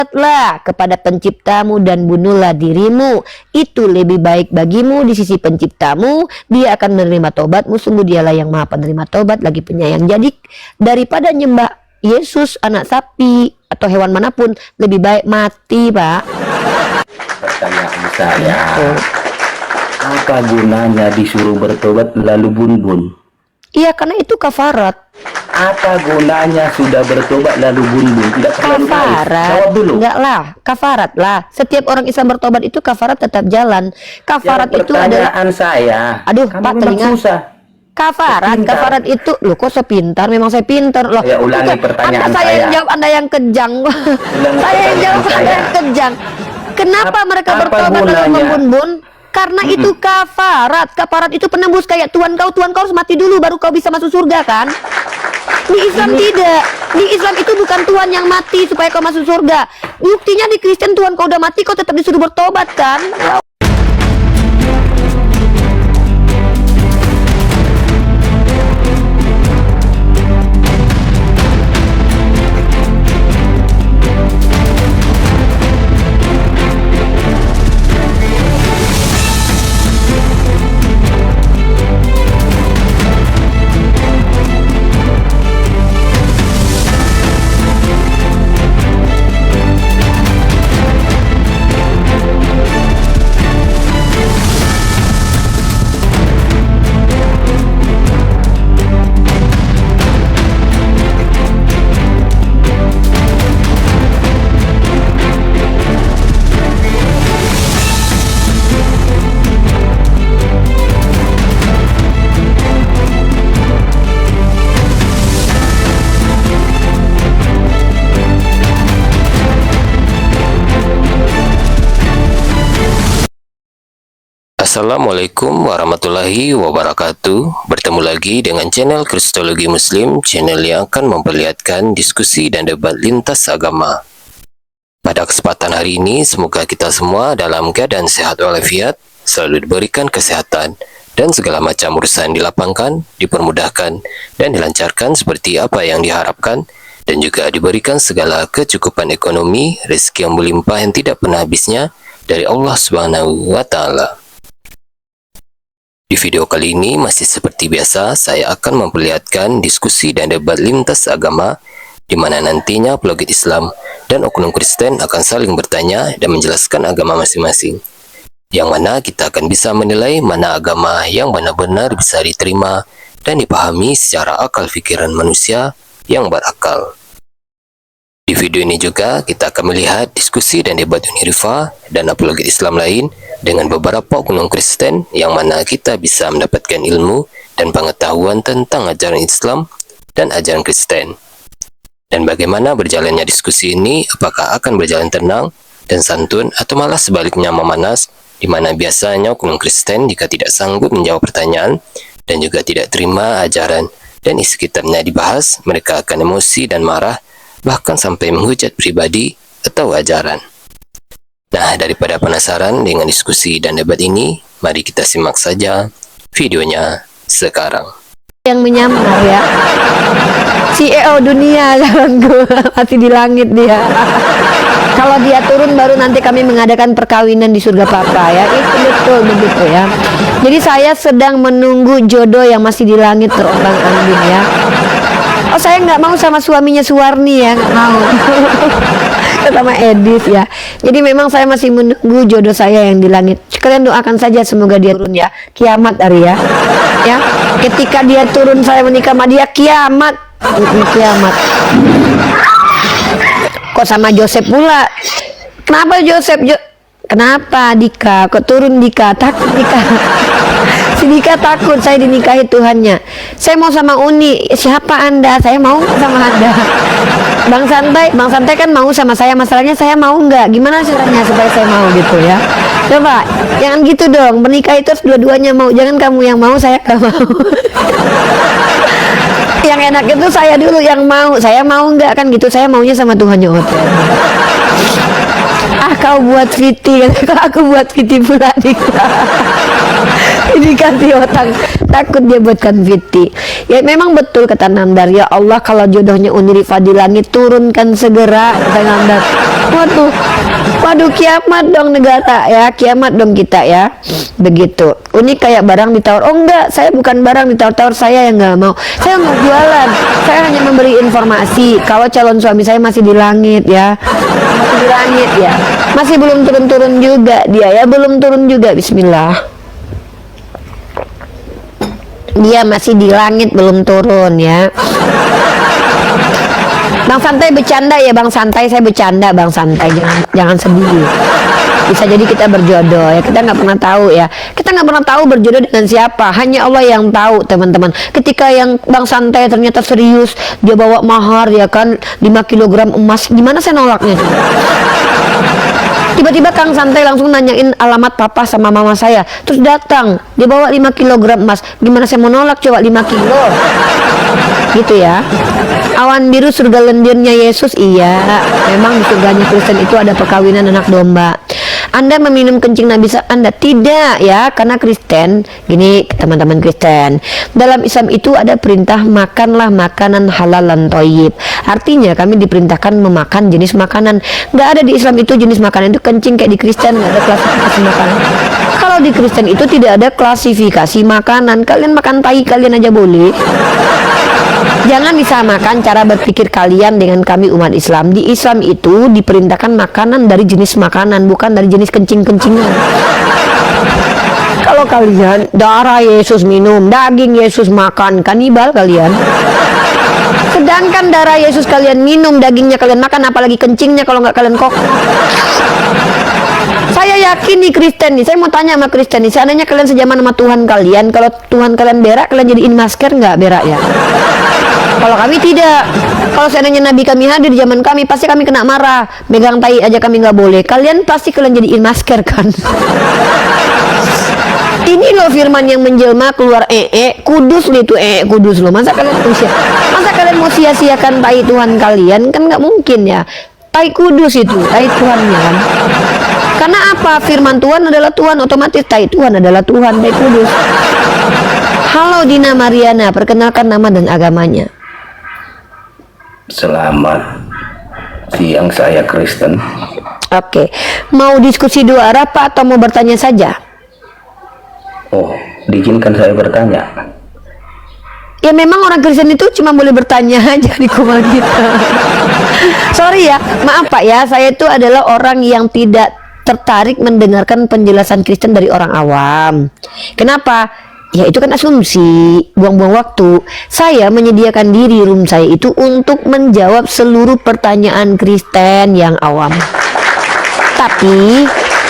Bertobatlah kepada penciptamu dan bunuhlah dirimu. Itu lebih baik bagimu di sisi penciptamu. Dia akan menerima tobatmu. Sungguh dialah yang maha penerima tobat lagi penyayang. Jadi daripada nyembah Yesus, anak sapi, atau hewan manapun, lebih baik mati, Pak. Pertanyaan saya, apa gunanya disuruh bertobat lalu bun-bun? Iya, karena itu kafarat. Apa gunanya sudah bertobat lalu bun-bun? Tidak terlalu baik. Kafarat. Jawab dulu. Enggak lah, kafarat lah. Setiap orang Islam bertobat itu kafarat tetap jalan. Kafarat itu adalah, pertanyaan saya. aduh, Kamu Pak, memang telinga. susah. Kafarat itu, loh kok sepintar, memang saya pintar loh. Ya, ulangi Bukan, pertanyaan Anda saya yang jawab, Anda yang kejang. Saya yang jawab, Anda yang kejang. Kenapa mereka apa bertobat lalu gunanya? membun-bun? Karena itu kafarat. Kafarat itu penembus, kayak Tuhan kau harus mati dulu baru kau bisa masuk surga kan? Di Islam tidak. Di Islam itu bukan Tuhan yang mati supaya kau masuk surga. Buktinya di Kristen Tuhan kau udah mati kau tetap disuruh bertobat kan? Assalamualaikum warahmatullahi wabarakatuh. Bertemu lagi dengan channel Kristologi Muslim, channel yang akan memperlihatkan diskusi dan debat lintas agama. Pada kesempatan hari ini, semoga kita semua dalam keadaan sehat walafiat, selalu diberikan kesehatan, dan segala macam urusan dilapangkan, dipermudahkan, dan dilancarkan seperti apa yang diharapkan, dan juga diberikan segala kecukupan ekonomi, rezeki yang melimpah yang tidak pernah habisnya dari Allah Subhanahu wa Ta'ala. Di video kali ini masih seperti biasa, saya akan memperlihatkan diskusi dan debat lintas agama di mana nantinya apologet Islam dan oknum Kristen akan saling bertanya dan menjelaskan agama masing-masing. Yang mana kita akan bisa menilai mana agama yang benar-benar bisa diterima dan dipahami secara akal fikiran manusia yang berakal. Di video ini juga kita akan melihat diskusi dan debat Unirifa dan apologet Islam lain dengan beberapa oknum Kristen yang mana kita bisa mendapatkan ilmu dan pengetahuan tentang ajaran Islam dan ajaran Kristen. Dan bagaimana berjalannya diskusi ini, apakah akan berjalan tenang dan santun atau malah sebaliknya memanas, di mana biasanya oknum Kristen jika tidak sanggup menjawab pertanyaan dan juga tidak terima ajaran dan isi kitabnya dibahas, mereka akan emosi dan marah, bahkan sampai menghujat pribadi atau ajaran. Nah, daripada penasaran dengan diskusi dan debat ini, mari kita simak saja videonya sekarang. Yang menyamar ya, CEO dunia ganggu, masih di langit dia. Kalau dia turun baru nanti kami mengadakan perkawinan di surga papa ya. Itu betul begitu ya. Jadi saya sedang menunggu jodoh yang masih di langit terombang-ambing ya. Oh, saya nggak mau sama suaminya Suwarni ya, nggak mau. Sama Edith ya. Jadi memang saya masih menunggu jodoh saya yang di langit. Kalian doakan saja semoga dia turun ya. Kiamat hari ya. Ya, ketika dia turun saya menikah sama dia, kiamat. Kiamat. Kok sama Joseph pula? Kenapa Joseph? Kenapa Dika? Kok turun Dika? Takut Dika. Si Dika takut saya dinikahi Tuhannya. Saya mau sama Uni. Siapa Anda? Saya mau sama Anda. Bang Santai kan mau sama saya. Masalahnya saya mau nggak? Gimana caranya supaya saya mau gitu ya? Coba, jangan gitu dong. Menikah itu harus dua-duanya mau. Jangan kamu yang mau, saya nggak mau. Yang enak itu saya dulu yang mau. Saya mau nggak kan gitu? Saya maunya sama Tuhannya. Ah, kau buat Viti, kalau aku buat Viti pula dikasih otang, takut dia buatkan Viti. Ya memang betul kata Namdar, ya Allah kalau jodohnya Uni Rifa di langit turunkan segera, kata Namdar. Waduh kiamat dong negara ya, kiamat dong kita ya. Begitu. Uni kayak barang ditawar. Oh enggak, saya bukan barang ditawar-tawar, saya yang nggak mau. Saya mau jualan. Saya hanya memberi informasi kalau calon suami saya masih di langit ya. Masih di langit ya. Masih belum turun-turun juga dia ya, belum turun juga. Bismillah. Dia masih di langit belum turun ya. Bang Santai bercanda ya, Bang Santai, saya bercanda Bang Santai, jangan sedih. Bisa jadi kita berjodoh ya, kita nggak pernah tahu ya, kita nggak pernah tahu berjodoh dengan siapa, hanya Allah yang tahu teman-teman. Ketika yang Bang Santai ternyata serius, dia bawa mahar ya kan 5 kg emas, gimana saya nolaknya? Tiba-tiba Kang Santai langsung nanyain alamat papa sama mama saya, terus datang dia bawa 5 kg emas, gimana saya mau nolak coba 5 kilo gitu ya. Awan biru surga lendirnya Yesus, iya memang di surganya Kristen itu ada perkawinan anak domba. Anda meminum kencing Nabi Anda tidak ya, karena Kristen gini teman-teman Kristen, dalam Islam itu ada perintah makanlah makanan halal dan thayyib. Artinya kami diperintahkan memakan jenis makanan. Nggak ada di Islam itu jenis makanan itu kencing kayak di Kristen, nggak ada klasifikasi makanan. Kalau di Kristen itu tidak ada klasifikasi makanan, kalian makan tai kalian aja boleh. Jangan disamakan cara berpikir kalian dengan kami umat Islam. Di Islam itu diperintahkan makanan dari jenis makanan, bukan dari jenis kencing-kencingan. Kalau kalian darah Yesus minum, daging Yesus makan, kanibal kalian. Sedangkan darah Yesus kalian minum, dagingnya kalian makan, apalagi kencingnya kalau nggak kalian kok. Saya yakin nih Kristen nih, saya mau tanya sama Kristen nih, seandainya kalian sejaman sama Tuhan kalian, kalau Tuhan kalian berak, kalian jadiin masker nggak berak ya? Kalau kami tidak. Kalau seandainya Nabi kami hadir di zaman kami, pasti kami kena marah. Megang tai aja kami nggak boleh. Kalian pasti kalian jadiin masker kan? Ini loh firman yang menjelma keluar kudus loh itu kudus loh. Masa kalian mau sia-siakan tai Tuhan kalian? Kan nggak mungkin ya. Tai kudus itu, tai Tuhannya kan. Karena apa? Firman Tuhan adalah Tuhan, otomatis tai Tuhan adalah Tuhan, tai kudus. Halo Dina Mariana, perkenalkan nama dan agamanya. Selamat siang, saya Kristen. Oke, mau diskusi dua arah Pak atau mau bertanya saja? Oh, diizinkan saya bertanya? Ya memang orang Kristen itu cuma boleh bertanya aja di kumar kita. Sorry ya, maaf Pak ya, saya itu adalah orang yang tidak tertarik mendengarkan penjelasan Kristen dari orang awam. Kenapa? Ya itu kan asumsi, buang-buang waktu. Saya menyediakan diri room saya itu untuk menjawab seluruh pertanyaan Kristen yang awam. Tapi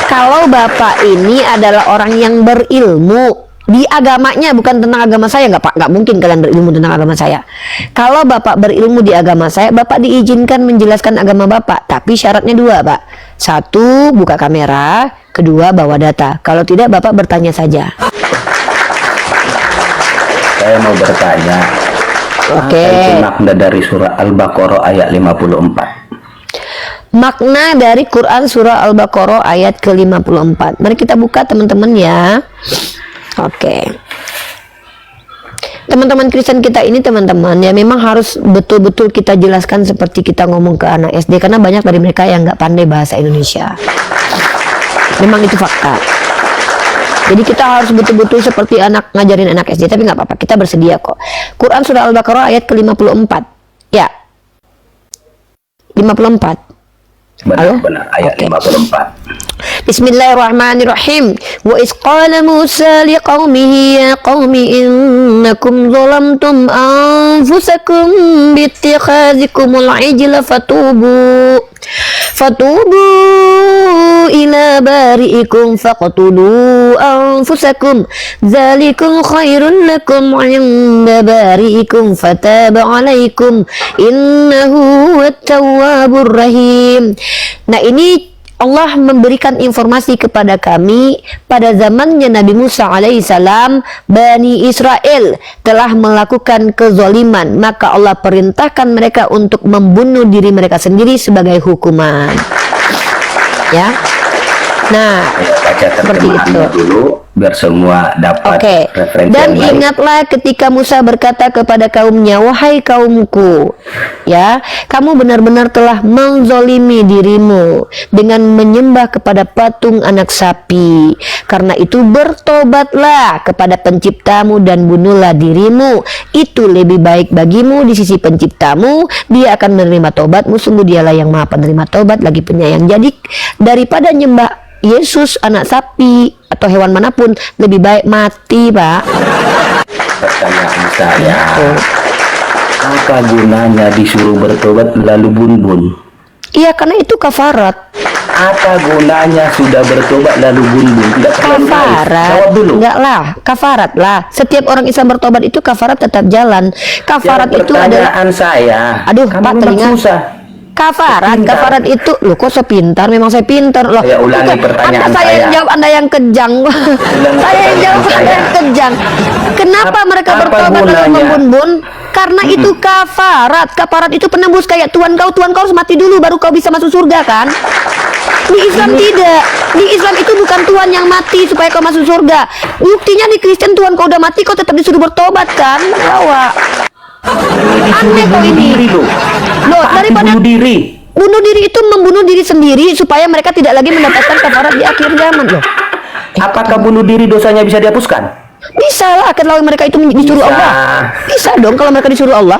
kalau Bapak ini adalah orang yang berilmu di agamanya, bukan tentang agama saya, nggak Pak, nggak mungkin kalian berilmu tentang agama saya. Kalau Bapak berilmu di agama saya, Bapak diizinkan menjelaskan agama Bapak, tapi syaratnya dua Pak. Satu, buka kamera. Kedua, bawa data. Kalau tidak, Bapak bertanya saja. Saya mau bertanya. Oke. Makna dari surah Al-Baqarah ayat 54. Makna dari Quran surah Al-Baqarah ayat ke-54. Mari kita buka teman-teman ya. Oke. Teman-teman Kristen kita ini teman-teman ya memang harus betul-betul kita jelaskan seperti kita ngomong ke anak SD, karena banyak dari mereka yang nggak pandai bahasa Indonesia. Memang itu fakta. Jadi kita harus betul-betul seperti ngajarin anak SD, tapi nggak apa-apa, kita bersedia kok. Quran surah Al-Baqarah ayat ke-54. Ya. 54. Benar, ayat 54. Bismillahirrahmanirrahim. Wa iz qala Musa liqaumihi ya qaumi innakum zalamtum anfusakum bittikhazikumul ijla fatubu ila bari'ikum faqtulu anfusakum dzalikum khairun lakum 'inda bari'ikum fataba 'alaikum innahu wat-tawwabur rahim. Nah, ini Allah memberikan informasi kepada kami pada zamannya Nabi Musa alaihissalam, Bani Israel telah melakukan kezaliman, maka Allah perintahkan mereka untuk membunuh diri mereka sendiri sebagai hukuman. Ya. Nah, Baca seperti itu. terjemahannya dulu biar semua dapat Oke. referensi Dan yang baik. ingatlah ketika Musa berkata kepada kaumnya, wahai kaumku, ya, kamu benar-benar telah menzolimi dirimu dengan menyembah kepada patung anak sapi. Karena itu bertobatlah kepada penciptamu dan bunuhlah dirimu. Itu lebih baik bagimu di sisi penciptamu. Dia akan menerima tobatmu. Sungguh dialah yang maha penerima tobat lagi penyayang. Jadi daripada nyembah Yesus, anak sapi, atau hewan manapun, lebih baik mati, Pak. Pertanyaan saya, apa gunanya disuruh bertobat lalu bun-bun? Iya, karena itu kafarat. Apa gunanya sudah bertobat lalu bun-bun? Tidak terlalu baik. Kafarat. Jawab dulu. Enggak lah, kafarat lah. Setiap orang Islam bertobat itu kafarat tetap jalan. Kafarat itu adalah, pertanyaan saya. Aduh, kamu Pak, memang telinga. susah. kafarat. Pintar. Kafarat itu, loh kok sepintar? Memang saya pintar loh. Saya ulangi pertanyaan Anda saya yang saya. jawab, Anda yang kejang. Saya yang jawab, pertanyaan Anda saya. yang kejang. Kenapa mereka apa bertobat lalu gunanya? membun-bun? Karena itu kafarat. Kafarat itu penembus, kayak Tuhan kau harus mati dulu baru kau bisa masuk surga kan? Di Islam tidak. Di Islam itu bukan Tuhan yang mati supaya kau masuk surga. Buktinya di Kristen Tuhan kau udah mati kau tetap disuruh bertobat kan? Bawa. Aneh kau ini. Loh, daripada bunuh diri. bunuh diri itu membunuh diri sendiri supaya mereka tidak lagi mendapatkan kafarat di akhir zaman loh. Apakah bunuh diri dosanya bisa dihapuskan? Bisa lah kalau mereka itu disuruh Bisa. Allah. Bisa dong kalau mereka disuruh Allah.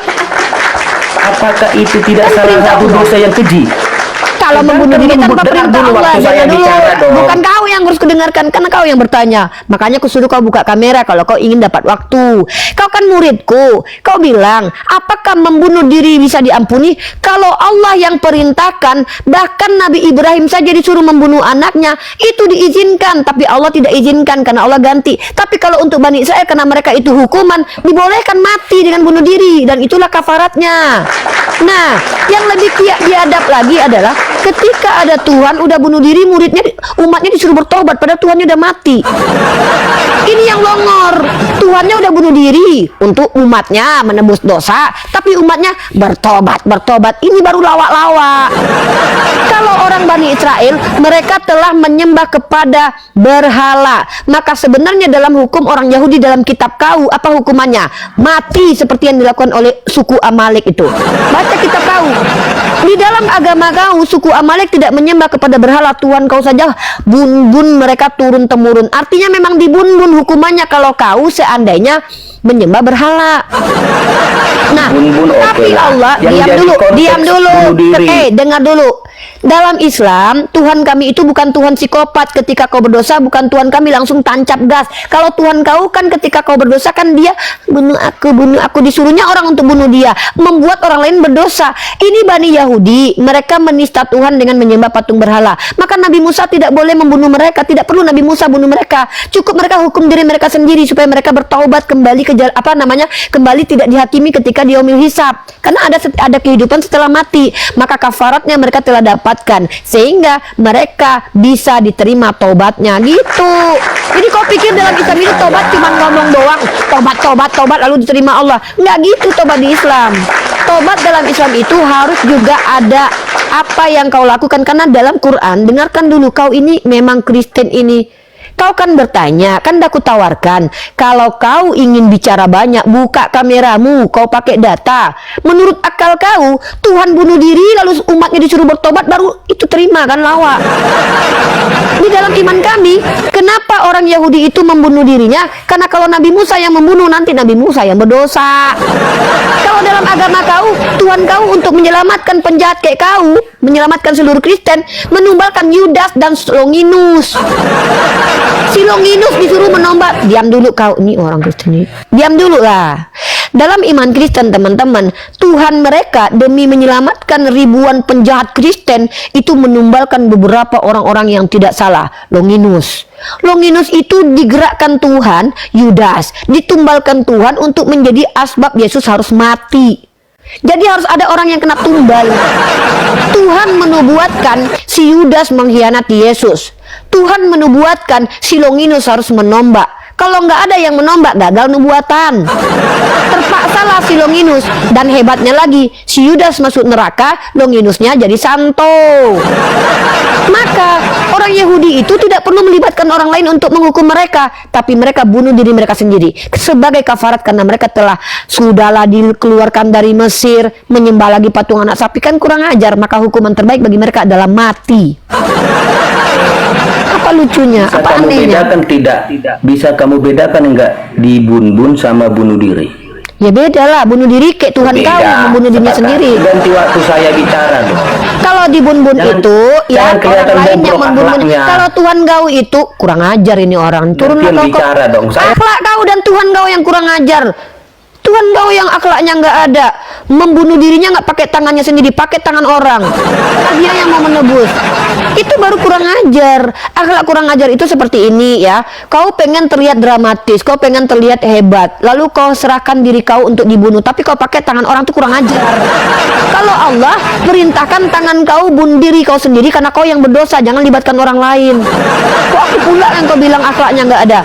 Apakah itu tidak Kan salah perintah satu Allah. dosa yang keji? Kalau membunuh diri tanpa Dengar perintah dulu Allah, waktu saya jangan dulu. bicara dong. Bukan kau yang harus kudengarkan, karena kau yang bertanya. Makanya kusuruh kau buka kamera kalau kau ingin dapat waktu. Kau kan muridku. Kau bilang, apakah membunuh diri bisa diampuni? Kalau Allah yang perintahkan, bahkan Nabi Ibrahim saja disuruh membunuh anaknya, itu diizinkan. Tapi Allah tidak izinkan karena Allah ganti. Tapi kalau untuk Bani Israel, karena mereka itu hukuman, dibolehkan mati dengan bunuh diri. Dan itulah kafaratnya. Nah, yang lebih biadab lagi adalah ketika ada Tuhan udah bunuh diri, umatnya disuruh bertobat padahal Tuhannya udah mati. Ini yang longor. Tuhannya udah bunuh diri untuk umatnya menebus dosa, tapi umatnya bertobat. Ini baru lawak-lawak. Kalau orang Bani Israel, mereka telah menyembah kepada berhala. Maka sebenarnya dalam hukum orang Yahudi dalam kitab kau, apa hukumannya? Mati seperti yang dilakukan oleh suku Amalek itu. Baca kitab kau. Di dalam agama kau, suku Amalek tidak menyembah kepada berhala, Tuhan kau saja. Bun-bun mereka turun-temurun. Artinya memang dibun-bun hukumannya kalau kau seandainya menyembah berhala. Nah, Bun-bun tapi oke lah. Allah, Yang jadi konteks diam dulu. bunuh diri. Dengar dulu. Dalam Islam, Tuhan kami itu bukan Tuhan psikopat. Ketika kau berdosa, bukan Tuhan kami langsung tancap gas. Kalau Tuhan kau kan ketika kau berdosa kan dia bunuh aku. Disuruhnya orang untuk bunuh dia, membuat orang lain berdosa. Ini Bani Yahudi, mereka menista Tuhan dengan menyembah patung berhala. Maka Nabi Musa tidak boleh membunuh mereka, tidak perlu Nabi Musa bunuh mereka. Cukup mereka hukum diri mereka sendiri supaya mereka bertaubat kembali ke kembali tidak dihakimi ketika di yaumil hisab. Karena ada kehidupan setelah mati. Maka kafaratnya mereka telah dapatkan sehingga mereka bisa diterima tobatnya gitu. Jadi kau pikir dalam Islam ini tobat cuma ngomong doang, tobat lalu diterima Allah? Nggak gitu tobat di Islam. Tobat dalam Islam itu harus juga ada apa yang kau lakukan, karena dalam Quran, dengarkan dulu, kau ini memang Kristen ini. Kau kan bertanya, kan aku tawarkan, kalau kau ingin bicara banyak, buka kameramu, kau pakai data. Menurut akal kau, Tuhan bunuh diri lalu umatnya disuruh bertobat, baru itu terima kan lawak. Di dalam iman kami, kenapa orang Yahudi itu membunuh dirinya? Karena kalau Nabi Musa yang membunuh, nanti Nabi Musa yang berdosa. Kalau dalam agama kau, Tuhan kau untuk menyelamatkan penjahat kayak kau, menyelamatkan seluruh Kristen, menumbalkan Yudas dan Longinus. Si Longinus disuruh menombat. Diam dulu kau, ini orang Kristen ini. Diam dulu lah. Dalam iman Kristen teman-teman, Tuhan mereka demi menyelamatkan ribuan penjahat Kristen itu menumbalkan beberapa orang-orang yang tidak salah. Longinus itu digerakkan Tuhan, Yudas ditumbalkan Tuhan untuk menjadi asbab Yesus harus mati. Jadi harus ada orang yang kena tumbal. Tuhan menubuatkan si Yudas mengkhianati Yesus. Tuhan menubuatkan si Longinus harus menombak. Kalau nggak ada yang menombak, gagal nubuatan. Terpaksalah si Longinus, dan hebatnya lagi, si Yudas masuk neraka, Longinusnya jadi santo. Maka Orang Yahudi itu tidak perlu melibatkan orang lain untuk menghukum mereka, tapi mereka bunuh diri mereka sendiri sebagai kafarat karena mereka telah sudahlah dikeluarkan dari Mesir, menyembah lagi patung anak sapi, kan kurang ajar, maka hukuman terbaik bagi mereka adalah mati. Apa lucunya? Bisa Apa kamu anehnya? bedakan tidak? Bisa kamu bedakan enggak dibun-bun sama bunuh diri? Ya beda lah, bunuh diri kayak Tuhan kau yang membunuh dirinya Sepakat. sendiri. Ganti waktu saya bicara dong. Kalau dibun-bun itu ya jangan orang kelihatan lain yang bobrok membun-bun. akhlaknya. Kalau Tuhan kau itu kurang ajar ini orang. Turunlah Yang kau. bicara dong. Saya Akhlak kau dan Tuhan kau yang kurang ajar. Tuhan kau yang akhlaknya nggak ada, membunuh dirinya nggak pakai tangannya sendiri, pakai tangan orang. Karena dia yang mau menebus. Itu baru kurang ajar. Akhlak kurang ajar itu seperti ini ya. Kau pengen terlihat dramatis, kau pengen terlihat hebat, lalu kau serahkan diri kau untuk dibunuh, tapi kau pakai tangan orang itu kurang ajar. Kalau Allah perintahkan tangan kau bunuh diri kau sendiri karena kau yang berdosa, jangan libatkan orang lain. Kok aku pula yang kau bilang akhlaknya nggak ada?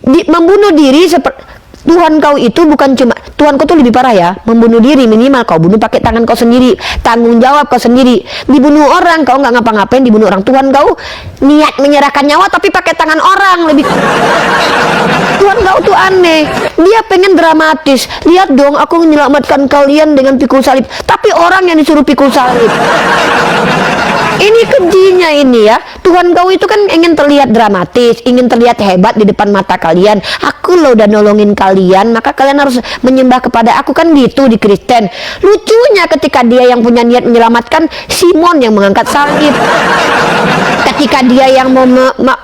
Membunuh diri seperti Tuhan kau itu bukan cuma, Tuhan kau tuh lebih parah ya, membunuh diri minimal kau bunuh pakai tangan kau sendiri, tanggung jawab kau sendiri. Dibunuh orang kau nggak ngapa-ngapain, dibunuh orang. Tuhan kau niat menyerahkan nyawa tapi pakai tangan orang lebih. Tuhan kau tuh aneh, dia pengen dramatis. Lihat dong, aku menyelamatkan kalian dengan pikul salib, tapi orang yang disuruh pikul salib. Ini kejinya ini ya. Tuhan kau itu kan ingin terlihat dramatis, ingin terlihat hebat di depan mata kalian. Aku loh udah nolongin kalian, maka kalian harus menyembah kepada aku, kan gitu di Kristen. Lucunya ketika dia yang punya niat menyelamatkan, Simon yang mengangkat salib. Ketika dia yang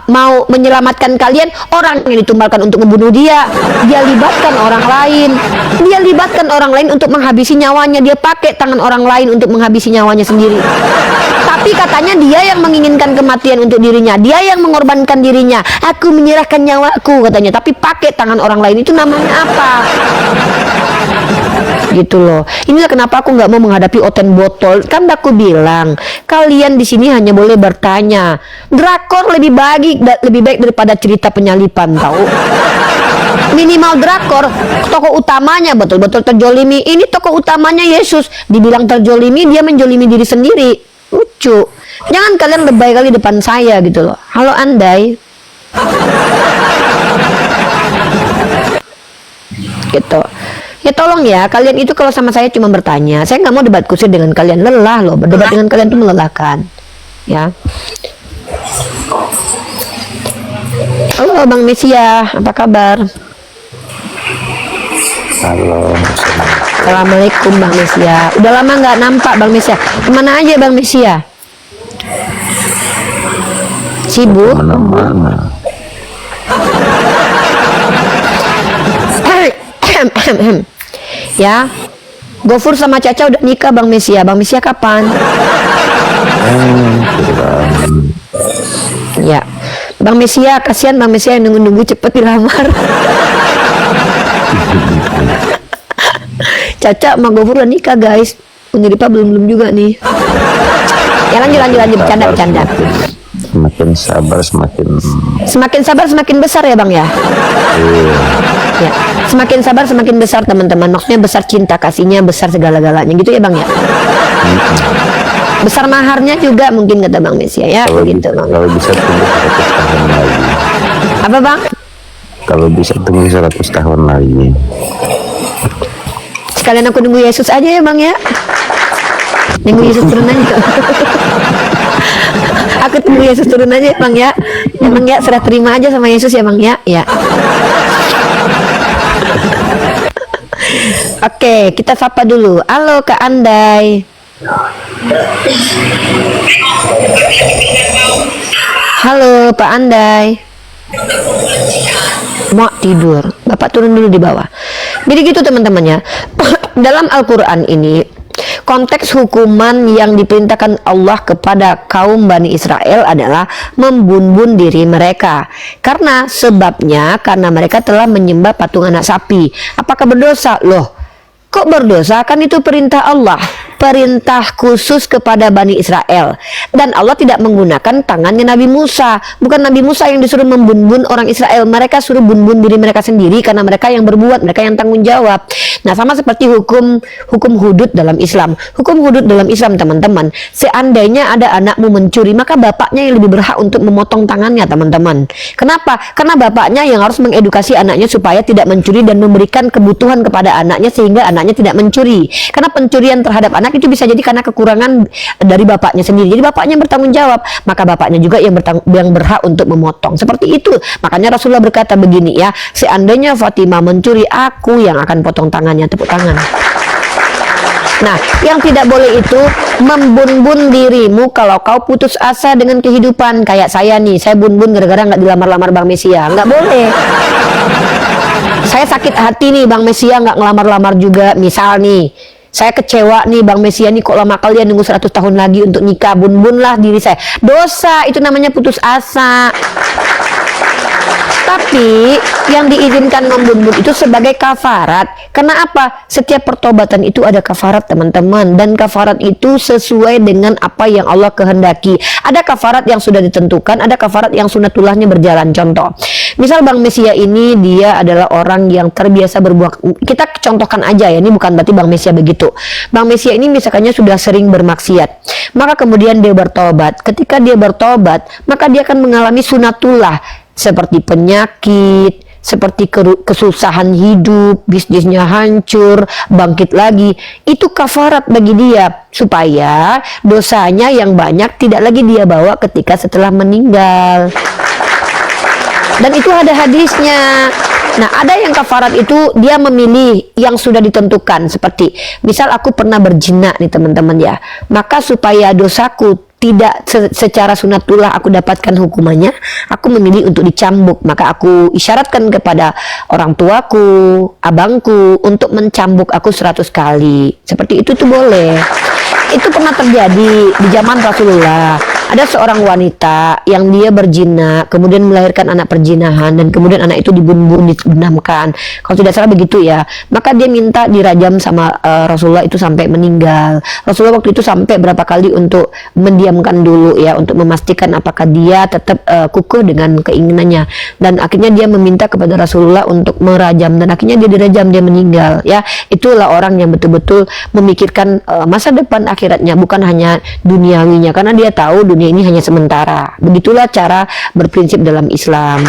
mau menyelamatkan kalian, orang yang ditumbalkan untuk membunuh dia. Dia libatkan orang lain. Dia libatkan orang lain untuk menghabisi nyawanya. Dia pakai tangan orang lain untuk menghabisi nyawanya sendiri. Tapi katanya dia yang menginginkan kematian untuk dirinya, dia yang mengorbankan dirinya. Aku menyerahkan nyawaku katanya, tapi pakai tangan orang lain. Itu namanya apa? Gitu loh. Inilah kenapa aku nggak mau menghadapi oten botol. Kan aku bilang, kalian di sini hanya boleh bertanya. Drakor lebih baik daripada cerita penyalipan, tahu? Minimal drakor, tokoh utamanya betul-betul terjolimi. Ini tokoh utamanya Yesus, dibilang terjolimi, dia menjolimi diri sendiri. Lucu. Jangan kalian lebay kali depan saya gitu loh. Halo andai. Gitu. Ya tolong ya, kalian itu kalau sama saya cuma bertanya. Saya nggak mau debat kusir dengan kalian, lelah loh. Berdebat dengan kalian itu melelahkan. Ya. Halo Bang Mesia, apa kabar? halo. Assalamualaikum Bang Mesia. Udah lama nggak nampak Bang Mesia. Kemana aja Bang Mesia? Sibuk? Mana-mana. Ya, Gofur sama Caca udah nikah Bang Mesia. Bang Mesia kapan? Ya, Bang Mesia, kasihan Bang Mesia yang nunggu-nunggu cepet dilamar. Caca sama Gofur udah nikah guys. Uniripa belum juga nih. Ya lanjut bercanda. Semakin sabar semakin besar ya Bang ya. Ya, semakin sabar semakin besar teman-teman. Maksudnya besar cinta kasihnya, besar segala-galanya gitu ya Bang ya. Besar maharnya juga mungkin kata Bang Mesia ya. Begitu Bang. Kalau bisa tunggu 100 tahun lagi. Apa Bang? Kalau bisa tunggu 100 tahun lagi. Sekalian aku nunggu Yesus aja ya Bang ya. Nunggu Yesus turun aja. Aku tunggu Yesus turun aja Bang ya. Ya Bang ya, serah terima aja sama Yesus ya Bang ya. Ya. Oke, kita sapa dulu. Halo Kak Andai. Halo Pak Andai. Mau tidur. Bapak turun dulu di bawah. Jadi gitu teman-teman ya. Dalam Al-Quran ini, konteks hukuman yang diperintahkan Allah kepada kaum Bani Israel adalah membunuh diri mereka. Karena mereka telah menyembah patung anak sapi. Apakah berdosa? Loh, kok berdosa? Kan itu perintah Allah. perintah khusus kepada Bani Israel. Dan Allah tidak menggunakan tangannya Nabi Musa. Bukan Nabi Musa yang disuruh membun-bun orang Israel. Mereka suruh bun-bun diri mereka sendiri karena mereka yang berbuat, mereka yang tanggung jawab. Nah, sama seperti hukum hudud dalam Islam. Hukum hudud dalam Islam, teman-teman, seandainya ada anakmu mencuri, maka bapaknya yang lebih berhak untuk memotong tangannya, teman-teman. Kenapa? Karena bapaknya yang harus mengedukasi anaknya supaya tidak mencuri dan memberikan kebutuhan kepada anaknya sehingga anaknya tidak mencuri. Karena pencurian terhadap anak itu bisa jadi karena kekurangan dari bapaknya sendiri. Jadi bapaknya bertanggung jawab, maka bapaknya juga yang berhak untuk memotong. Seperti itu. Makanya Rasulullah berkata begini ya, seandainya Fatimah mencuri, aku yang akan potong tangannya. Tepuk tangan. Nah, yang tidak boleh itu membun-bun dirimu kalau kau putus asa dengan kehidupan. Kayak saya nih, saya bun-bun gara-gara nggak dilamar-lamar Bang Mesia. Nggak boleh. Saya sakit hati nih, Bang Mesia nggak ngelamar-lamar juga. Misal nih, saya kecewa nih, Bang Mesia nih kok lama kali dia nunggu 100 tahun lagi untuk nikah. Bun-bun lah diri saya. Dosa, itu namanya putus asa. Tapi yang diizinkan membun-bun itu sebagai kafarat. Karena apa? Setiap pertobatan itu ada kafarat, teman-teman. Dan kafarat itu sesuai dengan apa yang Allah kehendaki. Ada kafarat yang sudah ditentukan, ada kafarat yang sunatullahnya berjalan. Contoh, misal Bang Mesia ini dia adalah orang yang terbiasa berbuat. Kita contohkan aja ya, ini bukan berarti Bang Mesia begitu. Bang Mesia ini misalkannya sudah sering bermaksiat, maka kemudian dia bertobat. Ketika dia bertobat, maka dia akan mengalami sunatullah seperti penyakit, seperti kesusahan hidup, bisnisnya hancur, bangkit lagi. Itu kafarat bagi dia supaya dosanya yang banyak tidak lagi dia bawa ketika setelah meninggal. Dan itu ada hadisnya. Nah, ada yang kafarat itu dia memilih yang sudah ditentukan, seperti misal aku pernah berzina nih, teman-teman ya. Maka supaya dosaku tidak secara sunatullah aku dapatkan hukumannya, aku memilih untuk dicambuk. Maka aku isyaratkan kepada orang tuaku, abangku untuk mencambuk aku 100 kali. Seperti itu tuh boleh. Itu pernah terjadi di zaman Rasulullah. Ada seorang wanita yang dia berzina, kemudian melahirkan anak perzinahan, dan kemudian anak itu dibun-bun, dibenamkan. Kalau tidak salah begitu ya. Maka dia minta dirajam sama Rasulullah itu sampai meninggal. Rasulullah waktu itu sampai berapa kali untuk mendiamkan dulu ya, untuk memastikan apakah dia tetap kukuh dengan keinginannya. Dan akhirnya dia meminta kepada Rasulullah untuk merajam, dan akhirnya dia dirajam, dia meninggal ya. Itulah orang yang betul-betul memikirkan masa depan akhiratnya, bukan hanya duniawinya, karena dia tahu dunia ini hanya sementara. Begitulah cara berprinsip dalam Islam.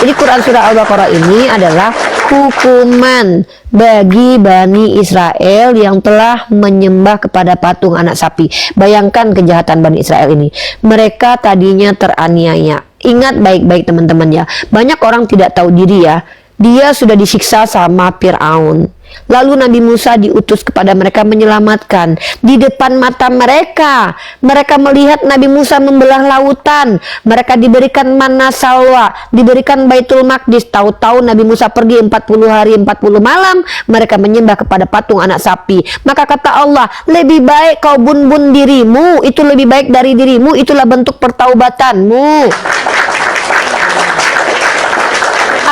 Jadi Quran surah Al-Baqarah ini adalah hukuman bagi Bani Israel yang telah menyembah kepada patung anak sapi. Bayangkan kejahatan Bani Israel ini. Mereka tadinya teraniaya. Ingat baik-baik teman-teman ya. Banyak orang tidak tahu diri ya. Dia sudah disiksa sama Fir'aun. Lalu Nabi Musa diutus kepada mereka menyelamatkan. Di depan mata mereka, mereka melihat Nabi Musa membelah lautan. Mereka diberikan manna salwa, diberikan Baitul Maqdis. Tahu-tahu Nabi Musa pergi 40 hari 40 malam, mereka menyembah kepada patung anak sapi. Maka kata Allah, lebih baik kau bun-bun dirimu, itu lebih baik dari dirimu, itulah bentuk pertaubatanmu.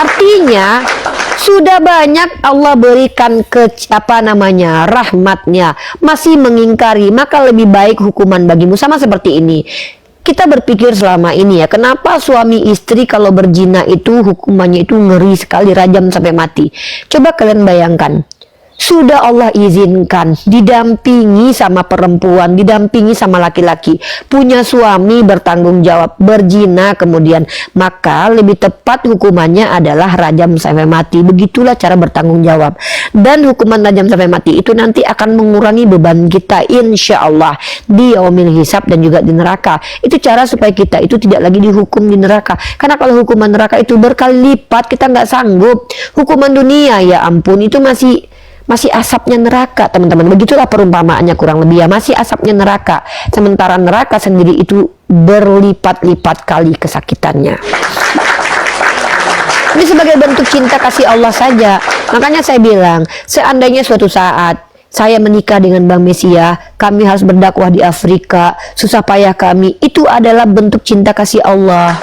Artinya sudah banyak Allah berikan rahmatnya, masih mengingkari, maka lebih baik hukuman bagimu. Sama seperti ini. Kita berpikir selama ini ya, kenapa suami istri kalau berzina itu hukumannya itu ngeri sekali, rajam sampai mati. Coba kalian bayangkan. Sudah Allah izinkan, didampingi sama perempuan, didampingi sama laki-laki, punya suami bertanggung jawab, berzina kemudian, maka lebih tepat hukumannya adalah rajam sampai mati. Begitulah cara bertanggung jawab. Dan hukuman rajam sampai mati itu nanti akan mengurangi beban kita insya Allah di yaumil hisab dan juga di neraka. Itu cara supaya kita itu tidak lagi dihukum di neraka. Karena kalau hukuman neraka itu berkali lipat, kita nggak sanggup. Hukuman dunia ya ampun itu masih asapnya neraka, teman-teman. Begitulah perumpamaannya kurang lebih ya, masih asapnya neraka. Sementara neraka sendiri itu berlipat-lipat kali kesakitannya. Ini sebagai bentuk cinta kasih Allah saja. Makanya saya bilang, seandainya suatu saat saya menikah dengan Bang Mesia, kami harus berdakwah di Afrika, susah payah kami, itu adalah bentuk cinta kasih Allah.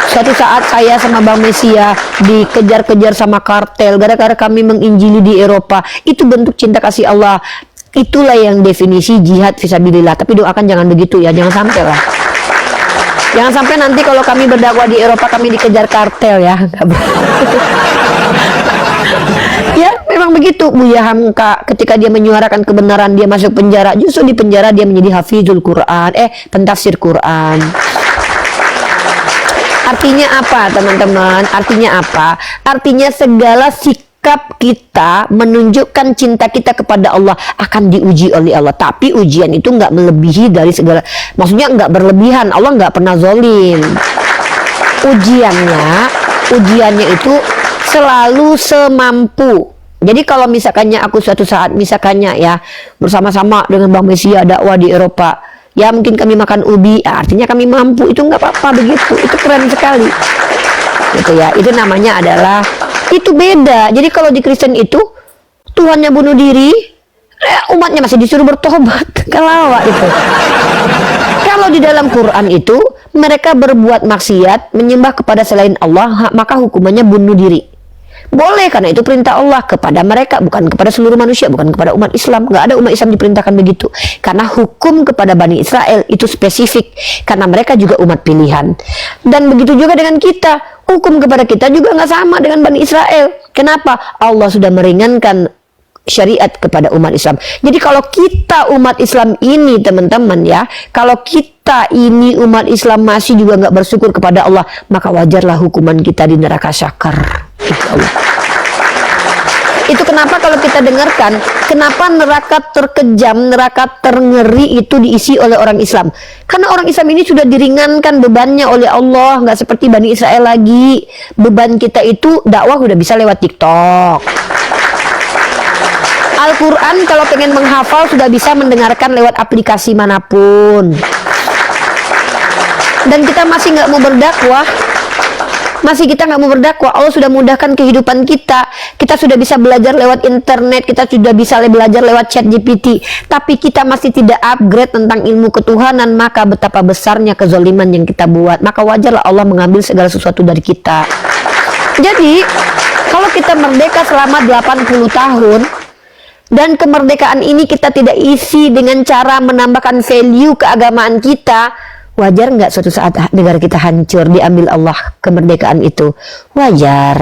Suatu saat saya sama Bang Mesia dikejar-kejar sama kartel gara-gara kami menginjili di Eropa. Itu bentuk cinta kasih Allah. Itulah yang definisi jihad fisabilillah. Tapi doakan jangan begitu ya, jangan sampai lah. Jangan sampai nanti kalau kami berdakwah di Eropa kami dikejar kartel ya. Ya memang begitu. Buya Hamka ketika dia menyuarakan kebenaran dia masuk penjara. Justru di penjara dia menjadi hafizul Quran, pentafsir Quran. Artinya apa teman-teman? Artinya apa? Artinya segala sikap kita menunjukkan cinta kita kepada Allah akan diuji oleh Allah. Tapi ujian itu nggak melebihi dari segala, maksudnya nggak berlebihan. Allah nggak pernah zolim. Ujiannya itu selalu semampu. Jadi kalau misalkannya aku suatu saat misalkannya ya bersama-sama dengan Bang Mesia dakwah di Eropa, ya mungkin kami makan ubi, artinya kami mampu, itu nggak apa-apa begitu, itu keren sekali, gitu ya. Itu namanya adalah, itu beda. Jadi kalau di Kristen itu Tuhannya bunuh diri, umatnya masih disuruh bertobat, kelawak itu. Kalau di dalam Quran itu mereka berbuat maksiat, menyembah kepada selain Allah, maka hukumannya bunuh diri. Boleh, karena itu perintah Allah kepada mereka, bukan kepada seluruh manusia, bukan kepada umat Islam. Nggak ada umat Islam diperintahkan begitu. Karena hukum kepada Bani Israel itu spesifik, karena mereka juga umat pilihan. Dan begitu juga dengan kita, hukum kepada kita juga nggak sama dengan Bani Israel. Kenapa? Allah sudah meringankan syariat kepada umat Islam. Jadi kalau kita umat Islam ini teman-teman ya, kalau kita ini umat Islam masih juga nggak bersyukur kepada Allah, maka wajarlah hukuman kita di neraka syakar. Itu kenapa kalau kita dengarkan, kenapa neraka terkejam, neraka terngeri itu diisi oleh orang Islam? Karena orang Islam ini sudah diringankan bebannya oleh Allah, nggak seperti Bani Israel lagi. Beban kita itu dakwah udah bisa lewat TikTok. Al-Quran kalau pengen menghafal sudah bisa mendengarkan lewat aplikasi manapun. Dan kita masih nggak mau berdakwah. Kita nggak mau berdakwah. Allah sudah mudahkan kehidupan kita. Kita sudah bisa belajar lewat internet. Kita sudah bisa belajar lewat chat GPT. Tapi kita masih tidak upgrade tentang ilmu ketuhanan. Maka betapa besarnya kezaliman yang kita buat. Maka wajarlah Allah mengambil segala sesuatu dari kita. Jadi kalau kita merdeka selama 80 tahun dan kemerdekaan ini kita tidak isi dengan cara menambahkan value keagamaan kita, wajar nggak suatu saat negara kita hancur, diambil Allah kemerdekaan itu? Wajar.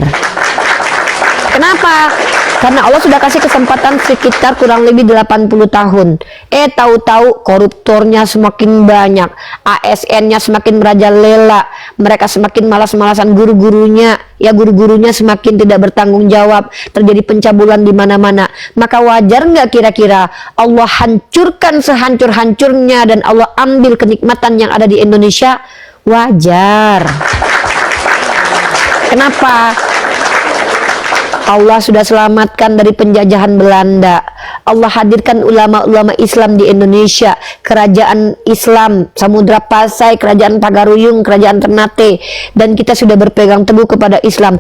Kenapa? Karena Allah sudah kasih kesempatan sekitar kurang lebih 80 tahun. Tahu-tahu koruptornya semakin banyak, ASN-nya semakin merajalela, mereka semakin malas-malasan guru-gurunya, ya guru-gurunya semakin tidak bertanggung jawab, terjadi pencabulan di mana-mana. Maka wajar nggak kira-kira Allah hancurkan sehancur-hancurnya dan Allah ambil kenikmatan yang ada di Indonesia? Wajar. Kenapa? Allah sudah selamatkan dari penjajahan Belanda. Allah hadirkan ulama-ulama Islam di Indonesia, kerajaan Islam, Samudra Pasai, kerajaan Pagaruyung, kerajaan Ternate, dan kita sudah berpegang teguh kepada Islam.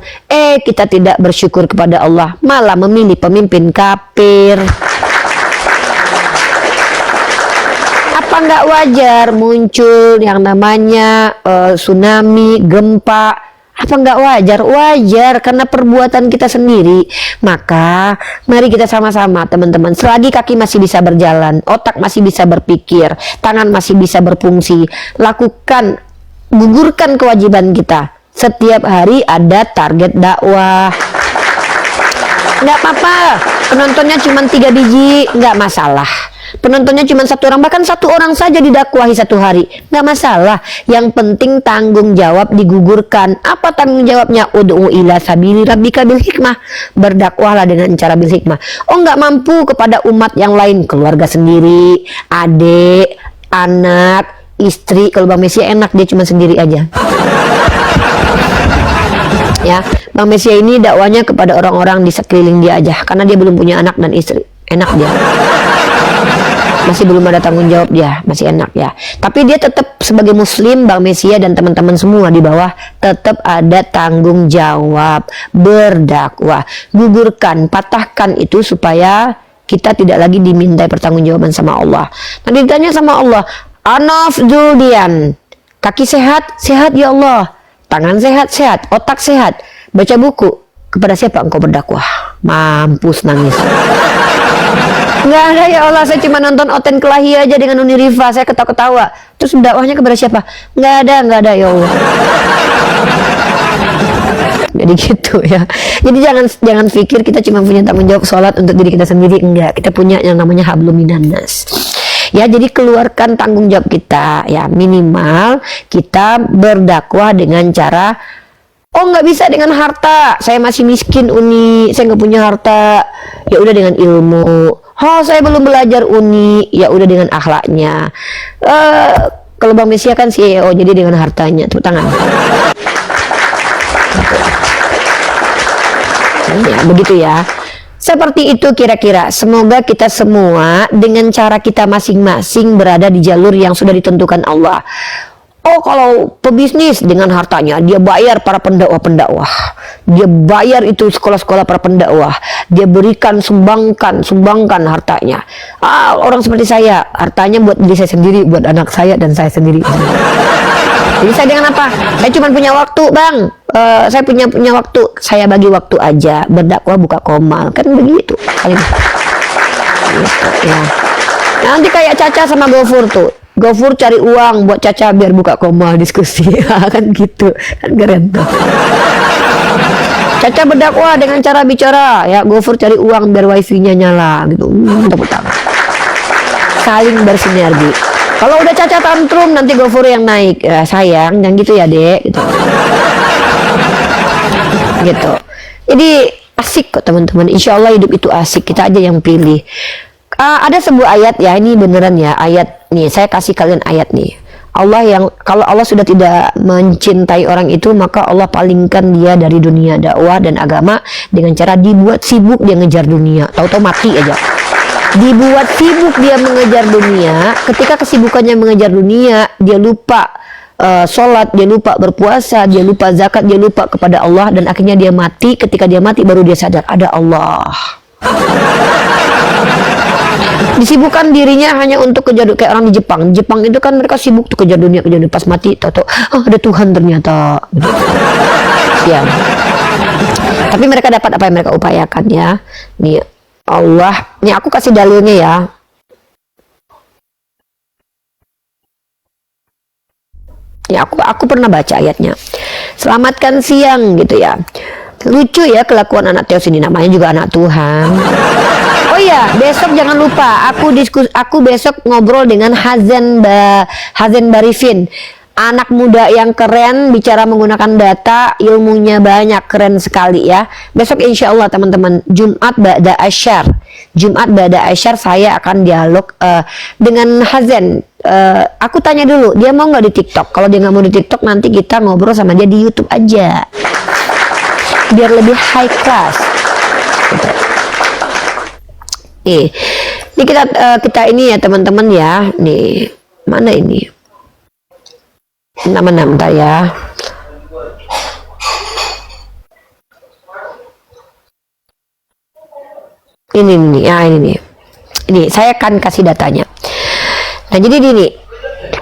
Kita tidak bersyukur kepada Allah, malah memilih pemimpin kafir. Apa nggak wajar muncul yang namanya tsunami, gempa? Apa nggak wajar? Wajar, karena perbuatan kita sendiri. Maka mari kita sama-sama teman-teman, selagi kaki masih bisa berjalan, otak masih bisa berpikir, tangan masih bisa berfungsi, lakukan, gugurkan kewajiban kita. Setiap hari ada target dakwah. Nggak apa-apa, penontonnya cuma 3 biji, nggak masalah. Penontonnya cuma 1 orang, bahkan 1 orang saja didakwahi 1 hari, nggak masalah. Yang penting tanggung jawab digugurkan. Apa tanggung jawabnya? Ud'u ila sabili rabbika bil hikmah, berdakwahlah dengan cara bil hikmah. Nggak mampu kepada umat yang lain, keluarga sendiri, adik, anak, istri. Kalau Bang Mesia enak, dia cuma sendiri aja. Ya, Bang Mesia ini dakwanya kepada orang-orang di sekeliling dia aja, karena dia belum punya anak dan istri. Enak dia. Masih belum ada tanggung jawab dia, masih enak ya. Tapi dia tetap sebagai muslim, Bang Mesia dan teman-teman semua di bawah tetap ada tanggung jawab berdakwah. Gugurkan, patahkan itu supaya kita tidak lagi dimintai pertanggungjawaban sama Allah. Nanti ditanya sama Allah, Anaf Zuldian, kaki sehat? Sehat ya Allah. tangan sehat-sehat, otak sehat, baca buku. Kepada siapa engkau berdakwah? Mampus nangis. Nggak ada ya Allah, saya cuma nonton Oten Kelahi aja dengan Uni Rifa, saya ketawa-ketawa. Terus dakwahnya kepada siapa? Nggak ada ya Allah. Jadi gitu ya. Jadi jangan pikir kita cuma punya tanggung jawab sholat untuk diri kita sendiri. Enggak, kita punya yang namanya hablum minannas. Ya, jadi keluarkan tanggung jawab kita ya, minimal kita berdakwah dengan cara, oh nggak bisa dengan harta, saya masih miskin Uni, saya nggak punya harta, ya udah dengan ilmu. Oh saya belum belajar Uni, ya udah dengan akhlaknya. Kalau Bang Mesia kan CEO, jadi dengan hartanya. Tepuk tangan. Ya, begitu ya. Seperti itu kira-kira. Semoga kita semua dengan cara kita masing-masing berada di jalur yang sudah ditentukan Allah. Oh, kalau pebisnis dengan hartanya, dia bayar para pendakwah-pendakwah. Dia bayar itu sekolah-sekolah para pendakwah. Dia berikan, sumbangkan hartanya. Orang seperti saya, hartanya buat diri saya sendiri, buat anak saya dan saya sendiri. Jadi saya dengan apa? Saya cuma punya waktu, Bang. Saya punya waktu. Saya bagi waktu aja. Berdakwah buka komal. Kan begitu. Gitu, ya. Nanti kayak Caca sama Gofur tuh. Gofur cari uang buat Caca biar buka koma diskusi. Kan gitu, kan keren tuh. Caca berdakwah dengan cara bicara ya, Gofur cari uang biar wifi-nya nyala gitu. Tepuk tangan. Saling bersinergi. Kalau udah Caca tantrum nanti Gofur yang naik. Ya, sayang jangan gitu ya Dek gitu. Gitu. Jadi asik kok teman-teman. Insya Allah hidup itu asik, kita aja yang pilih. Ada sebuah ayat ya, ini beneran ya, ayat nih, saya kasih kalian ayat nih. Allah yang, kalau Allah sudah tidak mencintai orang itu, maka Allah palingkan dia dari dunia dakwah dan agama dengan cara dibuat sibuk dia ngejar dunia, tahu-tahu mati aja. Dibuat sibuk dia mengejar dunia, ketika kesibukannya mengejar dunia, dia lupa sholat, dia lupa berpuasa, dia lupa zakat, dia lupa kepada Allah, dan akhirnya dia mati. Ketika dia mati baru dia sadar ada Allah. Disibukkan dirinya hanya untuk kejar, kayak orang di Jepang. Jepang itu kan mereka sibuk tuh kejar dunia, pas mati tahu-tahu ada Tuhan ternyata. Ya. Tapi mereka dapat apa yang mereka upayakan ya. Nih Allah, nih aku kasih dalilnya ya. Ya aku pernah baca ayatnya. Selamatkan siang gitu ya. Lucu ya kelakuan anak Teos ini, namanya juga anak Tuhan. Oh iya, besok jangan lupa aku besok ngobrol dengan Hazen Barifin. Anak muda yang keren, bicara menggunakan data, ilmunya banyak, keren sekali ya. Besok insya Allah teman-teman, Jumat Ba'da Asyar saya akan dialog dengan Hazen. Aku tanya dulu, dia mau nggak di TikTok? Kalau dia nggak mau di TikTok, nanti kita ngobrol sama dia di YouTube aja. Biar lebih high class. Gitu. Ini kita ini ya teman-teman ya. Nih, mana ini? Nama bentar ya. Ini nih, ya ini nih. Ini saya akan kasih datanya. Nah, jadi gini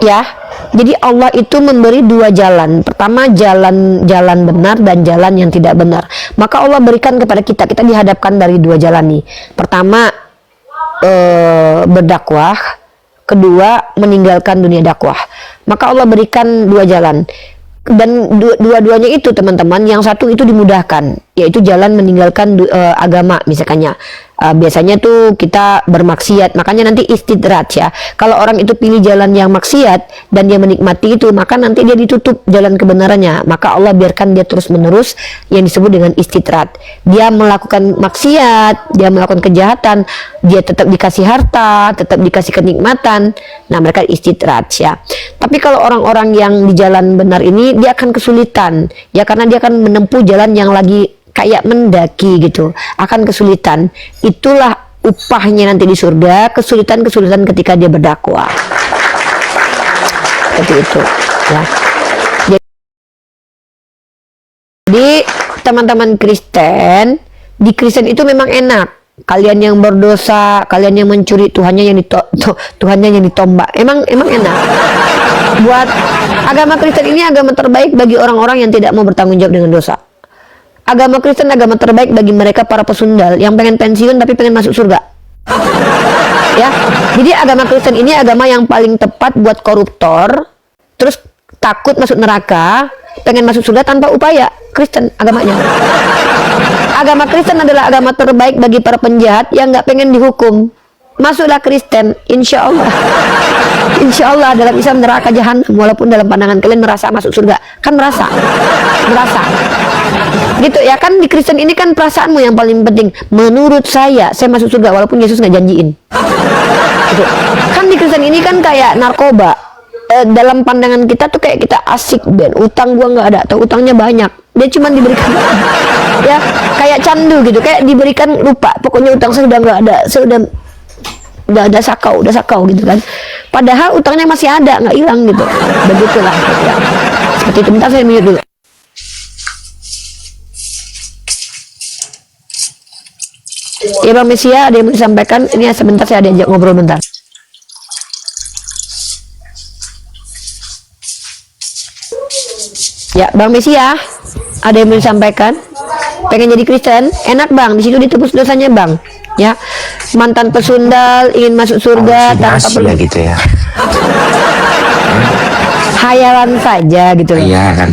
ya. Jadi Allah itu memberi dua jalan. Pertama jalan benar dan jalan yang tidak benar. Maka Allah berikan kepada kita dihadapkan dari dua jalan nih. Pertama berdakwah, kedua meninggalkan dunia dakwah. Maka Allah berikan dua jalan. Dan dua-duanya itu teman-teman, yang satu itu dimudahkan, yaitu jalan meninggalkan agama misalkannya. Biasanya tuh kita bermaksiat, makanya nanti istidrat ya. Kalau orang itu pilih jalan yang maksiat dan dia menikmati itu, maka nanti dia ditutup jalan kebenarannya. Maka Allah biarkan dia terus-menerus yang disebut dengan istidrat. Dia melakukan maksiat, dia melakukan kejahatan, dia tetap dikasih harta, tetap dikasih kenikmatan. Nah, mereka istidrat ya. Tapi kalau orang-orang yang di jalan benar ini, dia akan kesulitan ya, karena dia akan menempuh jalan yang lagi kayak mendaki gitu, akan kesulitan. Itulah upahnya nanti di surga, kesulitan-kesulitan ketika dia berdakwah. Seperti itu ya. Jadi teman-teman Kristen, di Kristen itu memang enak. Kalian yang berdosa, kalian yang mencuri, Tuhannya yang ditombak. Emang enak. Buat agama Kristen ini agama terbaik bagi orang-orang yang tidak mau bertanggung jawab dengan dosa. Agama Kristen agama terbaik bagi mereka para pesundal yang pengen pensiun tapi pengen masuk surga. Ya, jadi agama Kristen ini agama yang paling tepat buat koruptor, terus takut masuk neraka, pengen masuk surga tanpa upaya. Kristen agamanya. Agama Kristen adalah agama terbaik bagi para penjahat yang nggak pengen dihukum. Masuklah Kristen, insya Allah. Insya Allah dalam Islam neraka jahanam, walaupun dalam pandangan kalian merasa masuk surga. Kan merasa. Gitu ya, kan di Kristen ini kan perasaanmu yang paling penting. Menurut saya masuk surga walaupun Yesus nggak janjiin. Gitu. Kan di Kristen ini kan kayak narkoba. Dalam pandangan kita tuh kayak kita asik, Ben, utang gua nggak ada atau utangnya banyak, dia cuma diberikan ya kayak candu gitu, kayak diberikan lupa, pokoknya utang saya udah nggak ada, saya udah sakau gitu kan, padahal utangnya masih ada, nggak hilang gitu. Begitulah ya. Seperti itu. Bentar saya mute dulu. Ya Bang Mesia, ada yang mau disampaikan? Ini sebentar saya diajak ngobrol bentar. Ya, Bang Mesia, ada yang mau disampaikan? Pengen jadi Kristen? Enak Bang, di situ ditebus dosanya Bang. Ya, mantan pesundal ingin masuk surga tanpa perlu ya gitu ya. hayalan saja gitu. Iya kan.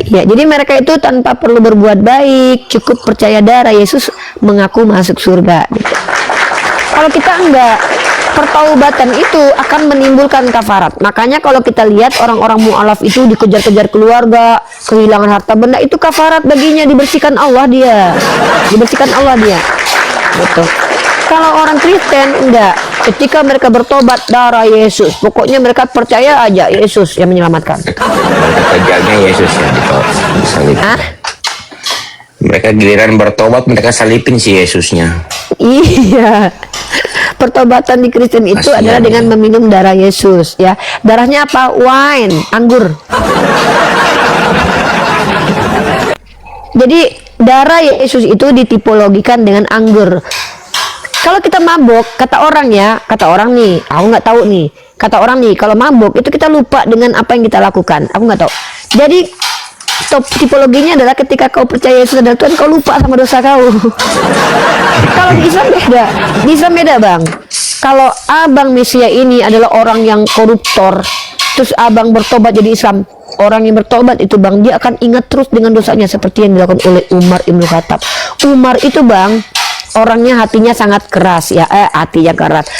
Ya, jadi mereka itu tanpa perlu berbuat baik, cukup percaya darah Yesus mengaku masuk surga. Gitu. Kalau kita enggak, pertaubatan itu akan menimbulkan kafarat. Makanya kalau kita lihat orang-orang mu'alaf itu dikejar-kejar keluarga, kehilangan harta benda, itu kafarat baginya, dibersihkan Allah dia. Dibersihkan Allah dia. Gitu. Kalau orang Kristen enggak, ketika mereka bertobat darah Yesus, pokoknya mereka percaya aja Yesus yang menyelamatkan. Mereka jaga Yesus ya disalib. Mereka giliran bertobat mereka salipin si Yesusnya. Iya. Pertobatan di Kristen itu adalah dengan meminum darah Yesus, ya. Darahnya apa? Wine, anggur. Jadi darah Yesus itu ditipologikan dengan anggur. Kalau kita mabuk, kata orang nih, aku nggak tahu nih. Kata orang nih, kalau mabuk itu kita lupa dengan apa yang kita lakukan. Aku nggak tahu. Jadi tipologinya adalah ketika kau percaya Yesus adalah Tuhan, kau lupa sama dosa kau. Kalau di Islam beda. Di Islam beda Bang. Kalau Abang Mesia ini adalah orang yang koruptor, terus Abang bertobat jadi Islam, orang yang bertobat itu Bang, dia akan ingat terus dengan dosanya seperti yang dilakukan oleh Umar Ibn Khattab. Umar itu Bang, orangnya hatinya sangat keras ya, hatinya keras,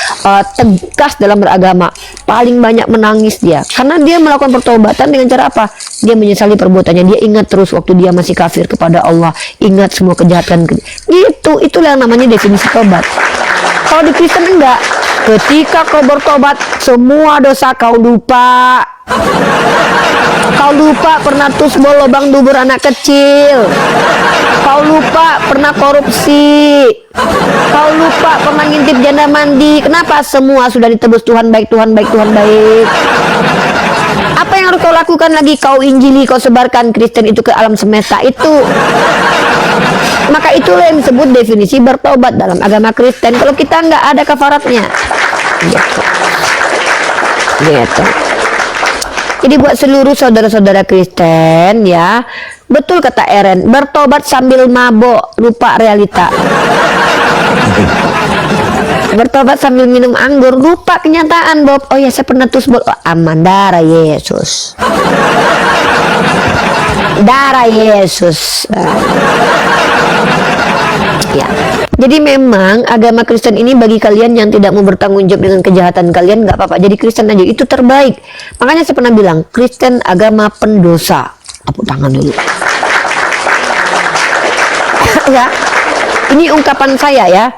tegas dalam beragama, paling banyak menangis dia karena dia melakukan pertobatan dengan cara apa? Dia menyesali perbuatannya, dia ingat terus waktu dia masih kafir kepada Allah, ingat semua kejahatan gitu. Itulah yang namanya definisi tobat. Kalau di Kristen enggak, ketika kau bertobat semua dosa kau lupa. Kau lupa pernah tusbol lubang dubur anak kecil. Kau lupa pernah korupsi. Kau lupa pernah ngintip janda mandi. Kenapa? Semua sudah ditebus. Tuhan baik, Tuhan baik, Tuhan baik. Apa yang harus kau lakukan lagi? Kau injili, kau sebarkan Kristen itu ke alam semesta itu. Maka itulah yang disebut definisi bertobat dalam agama Kristen. Kalau kita nggak ada kafaratnya. Gitu. Jadi buat seluruh saudara-saudara Kristen ya, betul kata Eren, bertobat sambil mabok, lupa realita. Bertobat sambil minum anggur, lupa kenyataan Bob. Oh ya, saya pernah tusbol. Oh, aman, darah Yesus. Darah Yesus. Ya. Jadi memang agama Kristen ini bagi kalian yang tidak mau bertanggung jawab dengan kejahatan kalian, nggak apa-apa. Jadi Kristen aja, itu terbaik. Makanya saya pernah bilang, Kristen agama pendosa. Tepuk tangan dulu. Ya, ini ungkapan saya ya.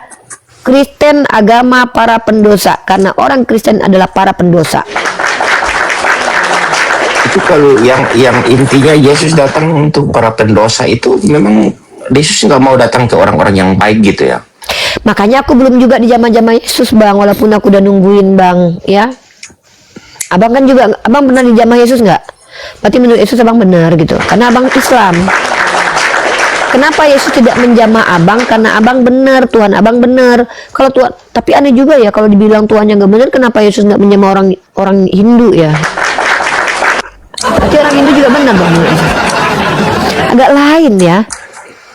Kristen agama para pendosa, karena orang Kristen adalah para pendosa. Itu kalau yang intinya Yesus datang untuk para pendosa itu memang Yesus nggak mau datang ke orang-orang yang baik gitu ya. Makanya aku belum juga di zaman-zaman Yesus Bang, walaupun aku udah nungguin Bang ya. Abang kan juga, Abang pernah di zaman Yesus nggak? Berarti menurut Yesus Abang benar gitu, karena Abang Islam. Kenapa Yesus tidak menjamah Abang? Karena Abang benar, Tuhan Abang benar. Kalau Tuhan, tapi aneh juga ya kalau dibilang Tuhannya nggak benar, kenapa Yesus nggak menjamah orang Hindu ya? Berarti orang Hindu juga benar dong. Agak lain ya.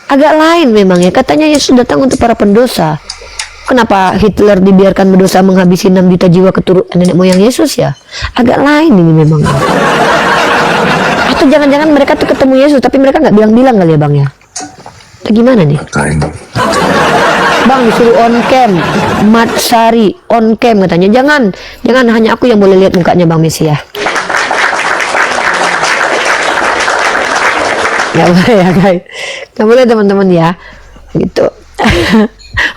Agak lain memang ya. Katanya Yesus datang untuk para pendosa. Kenapa Hitler dibiarkan berdosa menghabisi 6 juta jiwa keturunan nenek moyang Yesus ya? Agak lain ini memang. Atau jangan-jangan mereka tuh ketemu Yesus tapi mereka nggak bilang-bilang kali ya Bang ya? Atau gimana nih? Bang disuruh on cam, Mat Sari on cam katanya. Jangan hanya aku yang boleh lihat mukanya Bang Messi ya. Nggak boleh ya guys, nggak boleh teman-teman ya, gitu.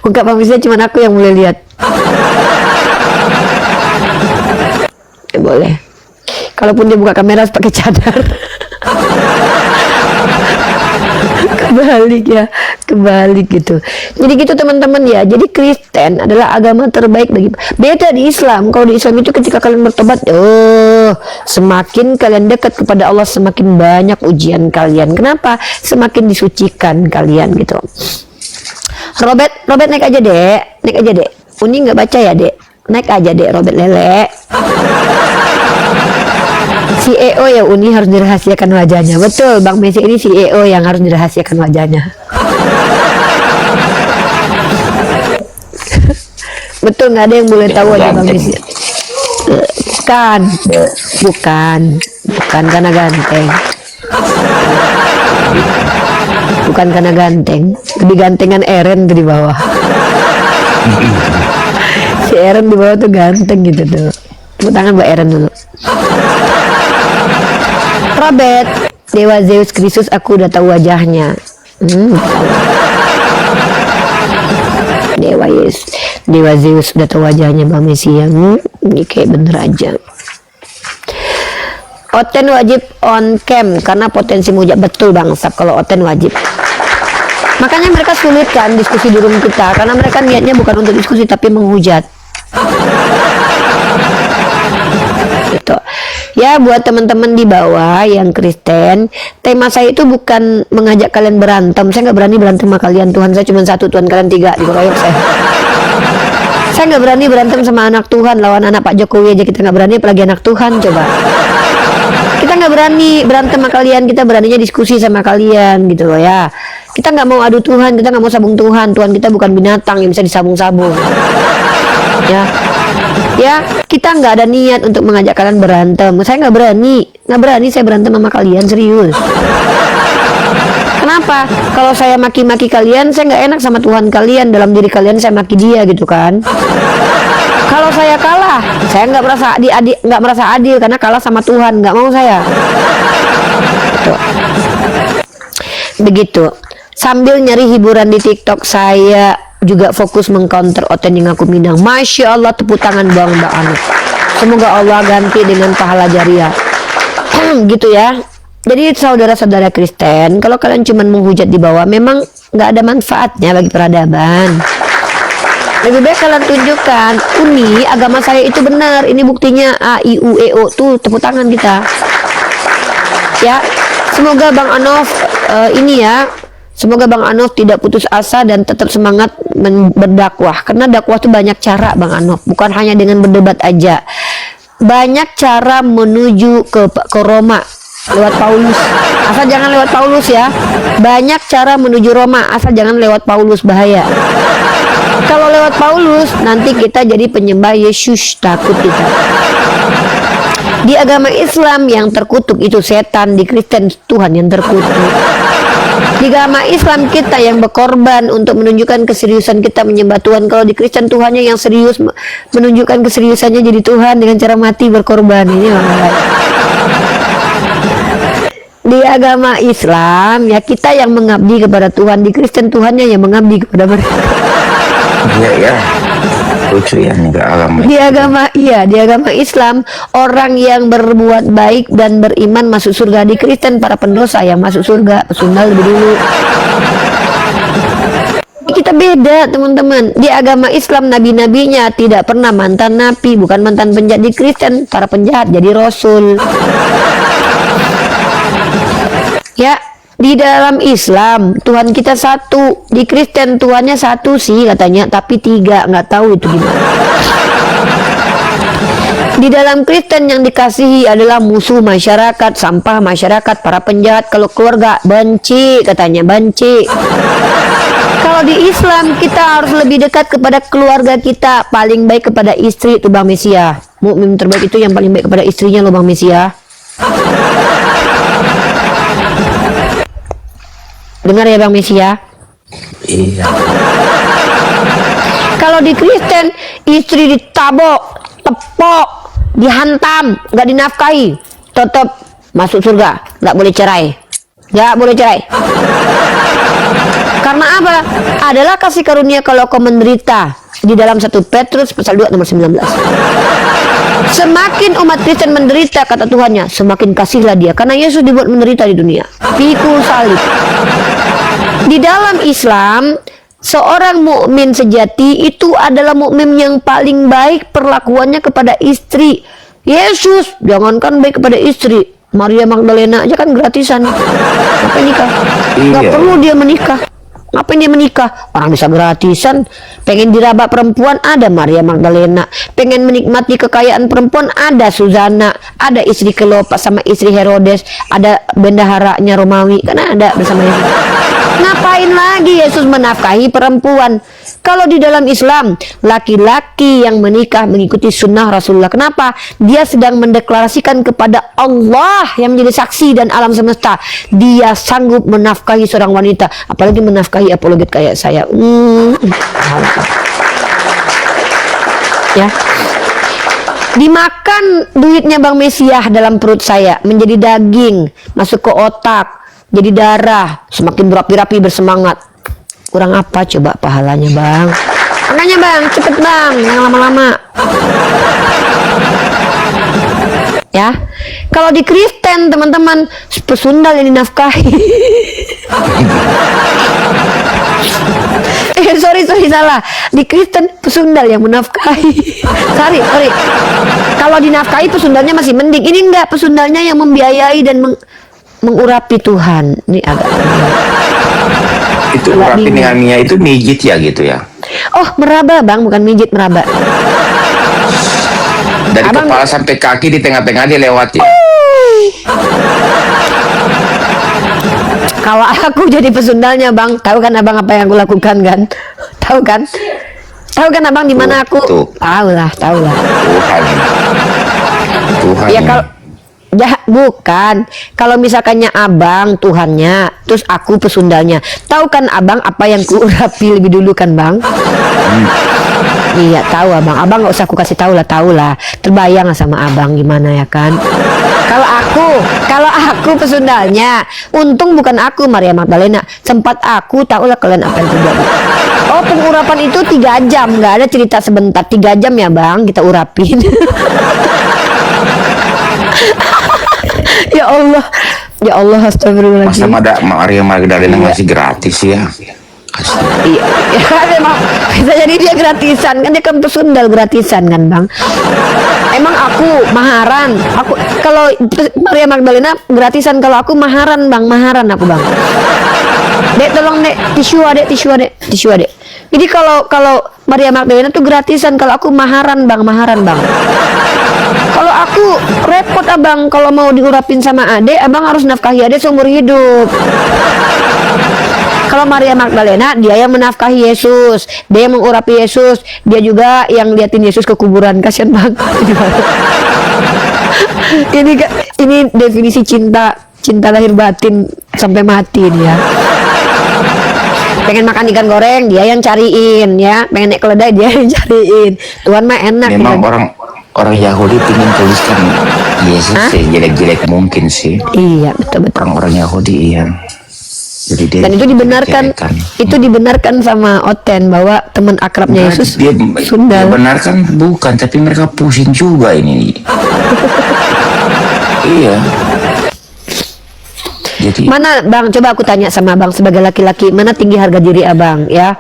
Muka Bang Messi cuma aku yang boleh lihat. Nggak boleh. Kalaupun dia buka kamera harus pakai cadar. Kebalik gitu. Jadi gitu teman-teman ya. Jadi Kristen adalah agama terbaik bagi. Beda di Islam. Kalau di Islam itu ketika kalian bertobat, semakin kalian dekat kepada Allah, semakin banyak ujian kalian. Kenapa? Semakin disucikan kalian gitu. Robert naik aja dek. Uni nggak baca ya dek. Naik aja dek Robert lele. CEO ya Uni harus dirahasiakan wajahnya. Betul Bang Messi, ini CEO yang harus dirahasiakan wajahnya. Betul, nggak ada yang boleh tahu aja Bang Messi. Bukan karena ganteng. Bukan karena ganteng. Lebih gantengan Eren tuh di bawah. Si Eren di bawah tuh ganteng gitu tuh. Tepuk tangan buat Eren dulu. Robert, Dewa Zeus Kristus, aku udah tahu wajahnya. Dewa Zeus udah tahu wajahnya Bang Messi ya. Ini kayak bener aja. Oten wajib on cam karena potensi mujak. Betul Bang Sap, kalau Oten wajib. Makanya mereka sulit kan diskusi di room kita, karena mereka niatnya bukan untuk diskusi tapi menghujat. Gitu. Ya buat teman-teman di bawah yang Kristen, tema saya itu bukan mengajak kalian berantem. Saya nggak berani berantem sama kalian. Tuhan saya cuma satu, Tuhan kalian 3, dikeroyok saya. Saya nggak berani berantem sama anak Tuhan, lawan anak Pak Jokowi aja kita nggak berani, apalagi anak Tuhan coba. Kita nggak berani berantem sama kalian, kita beraninya diskusi sama kalian gitu loh ya. Kita nggak mau adu Tuhan, kita nggak mau sabung Tuhan. Tuhan kita bukan binatang yang bisa disabung-sabung. Ya, kita nggak ada niat untuk mengajak kalian berantem. Saya nggak berani saya berantem sama kalian, serius. Kenapa? Kalau saya maki-maki kalian, saya nggak enak sama Tuhan kalian. Dalam diri kalian saya maki dia gitu kan. Kalau saya kalah, saya nggak merasa adil karena kalah sama Tuhan. Nggak mau saya. Begitu. Sambil nyari hiburan di TikTok, saya juga fokus mengcounter Oten yang aku Minang. Masya Allah, tepuk tangan Bang Mbak Anu. Semoga Allah ganti dengan pahala jariah. Gitu ya. Jadi saudara-saudara Kristen, kalau kalian cuma menghujat di bawah, memang nggak ada manfaatnya bagi peradaban. Lebih baik kalian tunjukkan, Uni agama saya itu benar. Ini buktinya A, I, U, E, O. Tuh tepuk tangan kita. Ya, semoga Bang Anof semoga Bang Anof tidak putus asa dan tetap semangat berdakwah. Karena dakwah itu banyak cara Bang Anof, bukan hanya dengan berdebat aja. Banyak cara menuju ke Roma lewat Paulus. Asal jangan lewat Paulus ya. Banyak cara menuju Roma, asal jangan lewat Paulus, bahaya. Kalau lewat Paulus nanti kita jadi penyembah Yesus, takut kita. Di agama Islam yang terkutuk itu setan, di Kristen Tuhan yang terkutuk. Di agama Islam kita yang berkorban untuk menunjukkan keseriusan kita menyembah Tuhan. Kalau di Kristen Tuhannya yang serius menunjukkan keseriusannya jadi Tuhan dengan cara mati berkorban. Ini makanya. Di agama Islam ya kita yang mengabdi kepada Tuhan, di Kristen Tuhannya yang mengabdi kepada mereka. Iya. Lucu ya, agama. Di agama Islam orang yang berbuat baik dan beriman masuk surga. Di Kristen para pendosa yang masuk surga. Sunda lebih dulu. Kita beda teman-teman. Di agama Islam nabi-nabinya tidak pernah mantan nabi, bukan mantan penjahat. Di Kristen para penjahat jadi rasul. Ya, di dalam Islam Tuhan kita satu, di Kristen Tuhannya satu sih katanya, tapi 3, nggak tahu itu gimana. Di dalam Kristen yang dikasihi adalah musuh masyarakat, sampah masyarakat, para penjahat. Kalau keluarga benci, katanya benci. Kalau di Islam kita harus lebih dekat kepada keluarga kita, paling baik kepada istri itu Bang Mesia. Mukmin terbaik itu yang paling baik kepada istrinya loh Bang Mesia. Dengar ya Bang Mesia. Iya. Kalau di Kristen istri ditabok, tepok, dihantam, nggak dinafkahi, tetap masuk surga, nggak boleh cerai, nggak boleh cerai. Karena apa? Adalah kasih karunia kalau kau menderita. Di dalam 1 Petrus pasal 2 nomor 19. Semakin umat Kristen menderita, kata Tuhannya, semakin kasihlah dia. Karena Yesus dibuat menderita di dunia. Pikul salib. Di dalam Islam, seorang mukmin sejati itu adalah mukmin yang paling baik perlakuannya kepada istri. Yesus jangankan baik kepada istri, Maria Magdalena aja kan gratisan. Ngapain nikah? Nggak Iya. perlu dia menikah. Ngapain dia menikah? Orang bisa gratisan. Pengen diraba perempuan, ada Maria Magdalena. Pengen menikmati kekayaan perempuan, ada Susana. Ada istri Kleopas sama istri Herodes. Ada bendaharanya Romawi, kan ada bersama Yesus. Ngapain lagi Yesus menafkahi perempuan? Kalau di dalam Islam, laki-laki yang menikah mengikuti sunnah Rasulullah. Kenapa? Dia sedang mendeklarasikan kepada Allah yang menjadi saksi dan alam semesta. Dia sanggup menafkahi seorang wanita. Apalagi menafkahi apologet kayak saya. Ya. Dimakan duitnya Bang Mesiah dalam perut saya. Menjadi daging, masuk ke otak, jadi darah, semakin berapi-rapi bersemangat. Kurang apa coba pahalanya Bang? Makanya Bang, cepet Bang, yang lama-lama. Ya, kalau di Kristen teman-teman, pesundal yang dinafkahi. Sorry salah. Di Kristen pesundal yang menafkahi. sorry. Kalau dinafkahi pesundalnya masih mending. Ini enggak, pesundalnya yang membiayai dan mengurapi Tuhan. Ini agak Itu urapi dengan itu mijit ya gitu ya. Oh, meraba Bang, bukan mijit, meraba. Dari Abang, kepala sampai kaki di tengah-tengah dia lewat ya. Kalau aku jadi pesundalnya Bang, tahu kan Abang apa yang aku lakukan kan? Tahu kan? Tahu kan Abang di mana aku? Tuh. Tahu lah. Tuhan. Ya kalau ya, bukan. Kalau misalkannya Abang Tuhannya, terus aku pesundalnya. Tahu kan Abang apa yang kuurapi lebih dulu kan Bang? Iya tahu Abang. Abang nggak usah aku kasih tahu lah. Terbayang lah sama Abang gimana ya kan? Kalau aku pesundalnya, untung bukan aku Maria Magdalena. Sempat aku tahu lah kalian apa yang terjadi. Oh, pengurapan itu 3 jam, nggak ada cerita sebentar. 3 jam ya Bang, kita urapin. Ya Allah, astagfirullahaladzim. Masa ada Maria Magdalena masih gratis ya? Iya, memang bisa jadi dia gratisan kan, dia kan pesundal gratisan kan Bang. Emang aku maharan, kalau Maria Magdalena gratisan, kalau aku maharan Bang, aku Bang. Dek tolong dek, tisu adek. Jadi kalau Maria Magdalena tuh gratisan, kalau aku maharan Bang. Kalau aku repot Abang, kalau mau diurapin sama adek, Abang harus nafkahi adek seumur hidup. Kalau Maria Magdalena, dia yang menafkahi Yesus, dia yang mengurapi Yesus, dia juga yang liatin Yesus ke kuburan. Kasian banget. Ini definisi cinta lahir batin sampai mati nih ya. Pengen makan ikan goreng, dia yang cariin ya. Pengen naik keledai, dia yang cariin. Tuhan mah enak. Memang ya. orang Yahudi ingin tuliskan Yesus jelek-jelek mungkin sih. Iya, betul. Orang Yahudi iya. Jadi Dan itu dibenarkan sama Oten bahwa teman akrabnya Yesus sundal. Dibenarkan bukan, tapi mereka pusing juga ini. Iya. Jadi Mana Bang, coba aku tanya sama Abang sebagai laki-laki, mana tinggi harga diri Abang ya?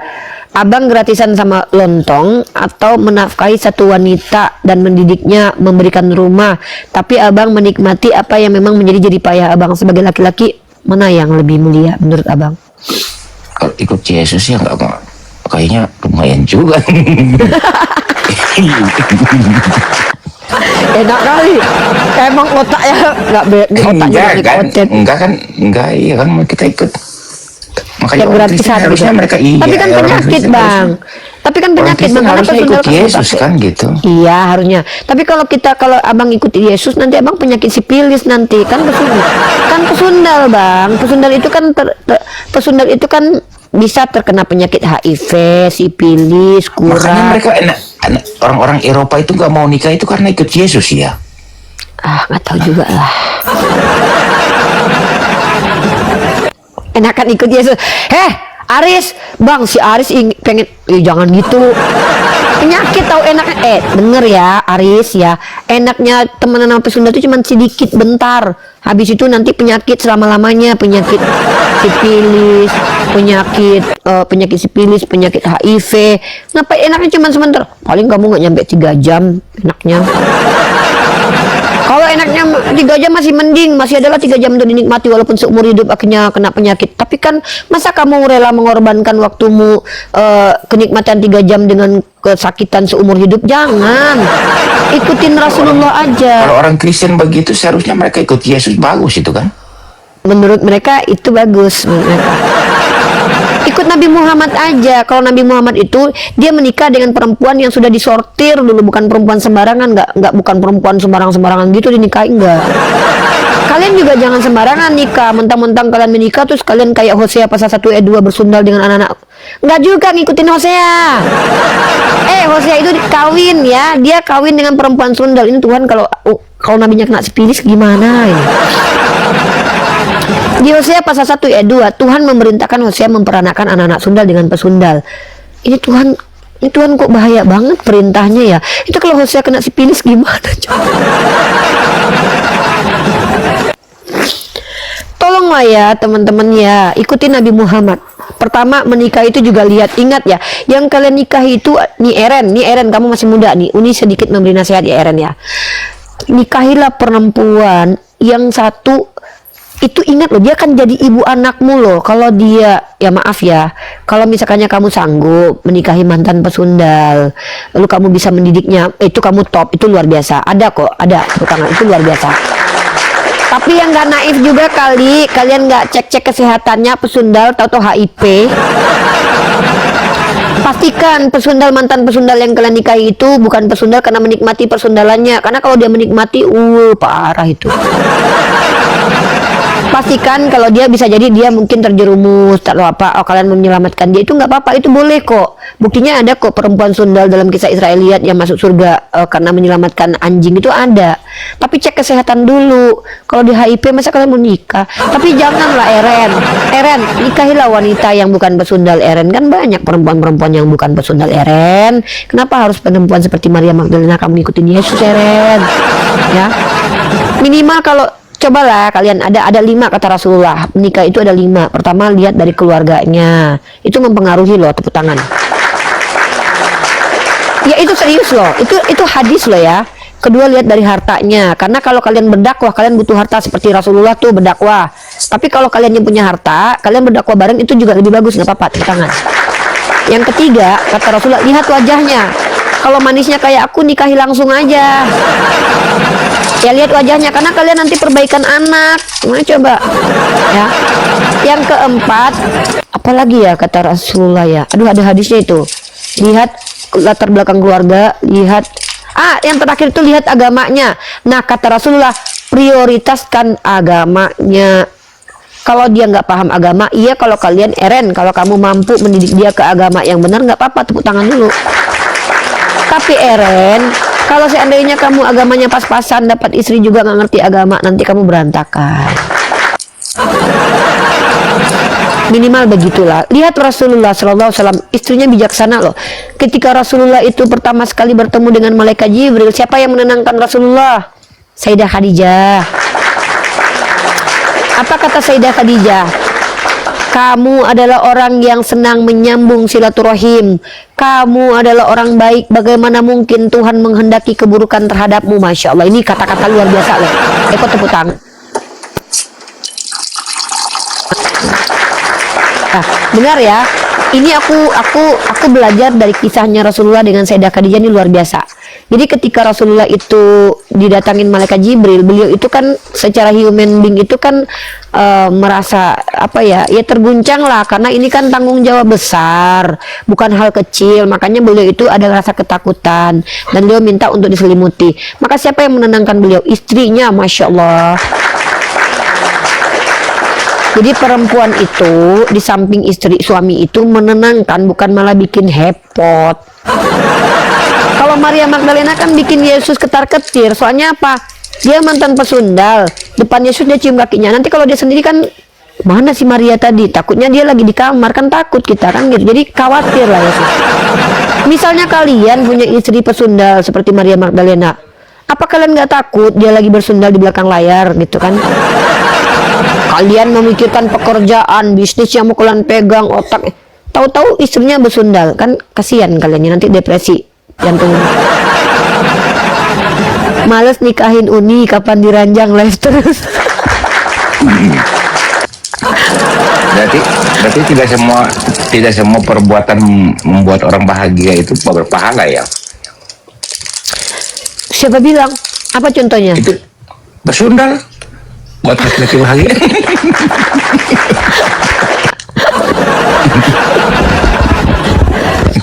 Abang gratisan sama lontong atau menafkahi satu wanita dan mendidiknya, memberikan rumah, tapi Abang menikmati apa yang memang menjadi payah Abang sebagai laki-laki? Mana yang lebih mulia menurut Abang? kalau ikut Yesus ya nggak mau, kayaknya lumayan juga. Enak kali. Emang otaknya otaknya Enggak, iya kan kita ikut. Makanya yang orang gratis Kristen harusnya harusnya mereka tapi kan orang penyakit Kristen bang, tapi kan orang penyakit Kristen bang, karena harusnya ikut personal kan Yesus dipakai. kan gitu. Iya harusnya. Tapi kalau abang ikut Yesus nanti abang penyakit sipilis nanti kan pesundal bang. Pesundal itu kan bisa terkena penyakit HIV, sipilis, Makanya kurang. mereka orang-orang Eropa itu nggak mau nikah itu karena ikut Yesus ya. Nggak tahu juga lah. Enakan ikut Yesus. Aris, bang, si Aris pengen, jangan gitu. Penyakit tahu enaknya. Denger ya, Aris ya. Enaknya temenan sama pesundal itu cuma sedikit, bentar. Habis itu nanti penyakit selama-lamanya, penyakit sipilis, penyakit sipilis, penyakit HIV. Ngapain enaknya cuma sebentar? Paling kamu nggak nyampe 3 jam enaknya. Kalau enaknya 3 jam masih mending, masih adalah 3 jam untuk dinikmati walaupun seumur hidup akhirnya kena penyakit. Tapi kan masa kamu rela mengorbankan waktumu kenikmatan 3 jam dengan kesakitan seumur hidup? Jangan. Ikutin Rasulullah aja. Kalau orang Kristen begitu seharusnya mereka ikut Yesus, bagus itu kan. Menurut mereka itu bagus menurut mereka. Ikut Nabi Muhammad aja. Kalau Nabi Muhammad itu dia menikah dengan perempuan yang sudah disortir dulu, bukan perempuan sembarangan, bukan perempuan sembarangan gitu dinikahi, enggak. Kalian juga jangan sembarangan nikah, mentang-mentang kalian menikah terus kalian kayak Hosea pasal 1 ayat 2 bersundal dengan anak-anak. Enggak juga ngikutin Hosea. Hosea itu kawin ya, dia kawin dengan perempuan sundal. Ini Tuhan kalau nabinya kena sipilis gimana ini? Di Hosea pasal 1 ayat 2 Tuhan memerintahkan Hosea memperanakan anak-anak sundal dengan pesundal. Ini Tuhan kok bahaya banget perintahnya ya. Itu kalau Hosea kena sipilis gimana coba? Tolonglah ya teman-teman ya, ikuti Nabi Muhammad. Pertama menikah itu juga ingat ya, yang kalian nikahi itu nih Eren kamu masih muda nih. Uni sedikit memberi nasihat ya Eren ya. Nikahilah perempuan yang satu itu, ingat loh, dia kan jadi ibu anakmu loh. Kalau dia, ya maaf ya, kalau misalkannya kamu sanggup menikahi mantan pesundal, lalu kamu bisa mendidiknya, itu kamu top, itu luar biasa. Ada tangan itu luar biasa. Tapi yang gak naif juga kali, kalian gak cek kesehatannya pesundal, tahu HIV. Pastikan mantan pesundal yang kalian nikahi itu bukan pesundal karena menikmati persundalannya. Karena kalau dia menikmati, parah itu. Pastikan kalau dia bisa jadi dia mungkin terjerumus atau apa, kalian menyelamatkan dia, itu nggak apa-apa, itu boleh kok. Buktinya ada kok perempuan sundal dalam kisah Israeliat yang masuk surga karena menyelamatkan anjing, itu ada. Tapi cek kesehatan dulu. Kalau di HIV masa kalian mau nikah? Tapi janganlah Eren, nikahilah wanita yang bukan pesundal. Eren, kan banyak perempuan-perempuan yang bukan pesundal. Eren, kenapa harus perempuan seperti Maria Magdalena kamu ngikutin Yesus Eren? Ya, minimal kalau cobalah kalian ada 5 kata Rasulullah, menikah itu ada 5. Pertama, lihat dari keluarganya, itu mempengaruhi loh, tepuk tangan. Ya itu serius loh, itu hadis loh ya. Kedua, lihat dari hartanya, karena kalau kalian berdakwah kalian butuh harta seperti Rasulullah tuh berdakwah. Tapi kalau kalian yang punya harta, kalian berdakwah bareng itu juga lebih bagus, nggak apa-apa, tepuk tangan. Yang ketiga, kata Rasulullah, lihat wajahnya. Kalau manisnya kayak aku, nikahi langsung aja. Ya lihat wajahnya, karena kalian nanti perbaikan anak. Gimana coba? Ya. Yang keempat, apalagi ya kata Rasulullah ya. Aduh, ada hadisnya itu. Lihat latar belakang keluarga, lihat. Yang terakhir itu lihat agamanya. Nah, kata Rasulullah, prioritaskan agamanya. Kalau dia nggak paham agama, iya, kalau kalian Eren, kalau kamu mampu mendidik dia ke agama yang benar, nggak apa-apa, tepuk tangan dulu. Tapi Eren, kalau seandainya kamu agamanya pas-pasan, dapat istri juga nggak ngerti agama, nanti kamu berantakan. Minimal begitulah. Lihat Rasulullah SAW, istrinya bijaksana loh. Ketika Rasulullah itu pertama sekali bertemu dengan malaikat Jibril, siapa yang menenangkan Rasulullah? Sayyidah Khadijah. Apa kata Sayyidah Khadijah? Kamu adalah orang yang senang menyambung silaturahim. Kamu adalah orang baik. Bagaimana mungkin Tuhan menghendaki keburukan terhadapmu? Masya Allah, ini kata-kata luar biasa loh. Ikut tepuk tangan. Nah, dengar ya. Ini aku belajar dari kisahnya Rasulullah dengan Sayyidah Khadijah, ini luar biasa. Jadi ketika Rasulullah itu didatangin malaikat Jibril, beliau itu kan secara human being itu kan merasa apa ya, ya terguncang lah, karena ini kan tanggung jawab besar, bukan hal kecil. Makanya beliau itu ada rasa ketakutan dan beliau minta untuk diselimuti. Maka siapa yang menenangkan beliau? Istrinya, Masya Allah. Jadi perempuan itu di samping istri suami itu menenangkan, bukan malah bikin hepot. Kalau Maria Magdalena kan bikin Yesus ketar-ketir. Soalnya apa? Dia mantan pesundal. Depan Yesus dia cium kakinya. Nanti kalau dia sendiri kan, mana si Maria tadi? Takutnya dia lagi di kamar, kan takut kita kan gitu. Jadi khawatir lah Yesus. Misalnya kalian punya istri pesundal seperti Maria Magdalena, apa kalian nggak takut dia lagi bersundal di belakang layar gitu kan? Kalian memikirkan pekerjaan, bisnis yang mau kalian pegang, otak. Tahu-tahu istrinya bersundal, kan kasihan kalian, nanti depresi jantung. Males nikahin Uni, kapan diranjang live terus. Berarti tidak semua perbuatan membuat orang bahagia itu berpahala ya. Siapa bilang? Apa contohnya? Itu bersundal buat laki-laki bahagia.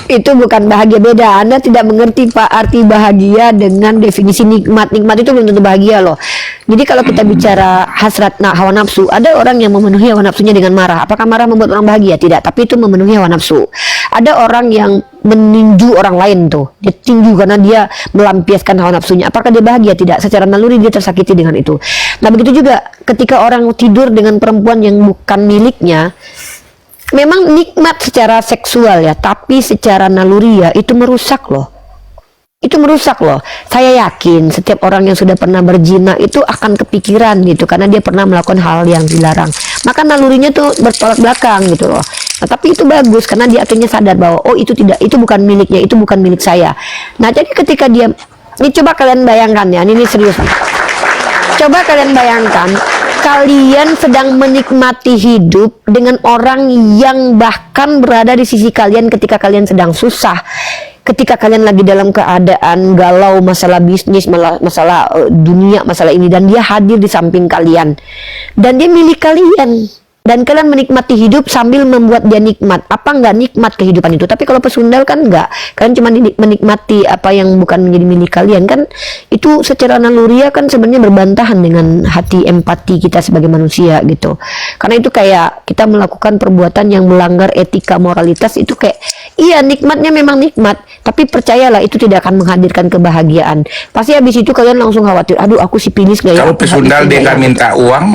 Itu bukan bahagia, beda. Anda tidak mengerti Pak arti bahagia dengan definisi nikmat. Nikmat itu belum tentu bahagia loh. Jadi kalau kita bicara hasrat, hawa nafsu, ada orang yang memenuhi hawa nafsunya dengan marah. Apakah marah membuat orang bahagia? Tidak, tapi itu memenuhi hawa nafsu. Ada orang yang meninju orang lain tuh, dia tinju karena dia melampiaskan hawa nafsunya. Apakah dia bahagia? Tidak. Secara naluri dia tersakiti dengan itu. Nah begitu juga ketika orang tidur dengan perempuan yang bukan miliknya, memang nikmat secara seksual ya, tapi secara naluri ya itu merusak loh. Itu merusak loh. Saya yakin setiap orang yang sudah pernah berzina itu akan kepikiran gitu, karena dia pernah melakukan hal yang dilarang. Maka nalurinya tuh bertolak belakang gitu loh. Nah, tapi itu bagus karena dia akhirnya sadar bahwa oh itu tidak, itu bukan miliknya, itu bukan milik saya. Nah jadi ketika dia, ini coba kalian bayangkan ya, ini serius. Coba kalian bayangkan, kalian sedang menikmati hidup dengan orang yang bahkan berada di sisi kalian ketika kalian sedang susah, ketika kalian lagi dalam keadaan galau, masalah bisnis, masalah dunia, masalah ini, dan dia hadir di samping kalian dan dia milik kalian. Dan kalian menikmati hidup sambil membuat dia nikmat. Apa enggak nikmat kehidupan itu? Tapi kalau pesundal kan enggak. Kalian cuma menikmati apa yang bukan menjadi milik kalian. Kan itu secara naluriah kan sebenarnya berbantahan dengan hati empati kita sebagai manusia gitu. Karena itu kayak kita melakukan perbuatan yang melanggar etika moralitas, itu kayak iya nikmatnya memang nikmat, tapi percayalah itu tidak akan menghadirkan kebahagiaan. Pasti habis itu kalian langsung khawatir, aduh aku si pilis gak ya? Kalau pesundal dia nggak minta uang,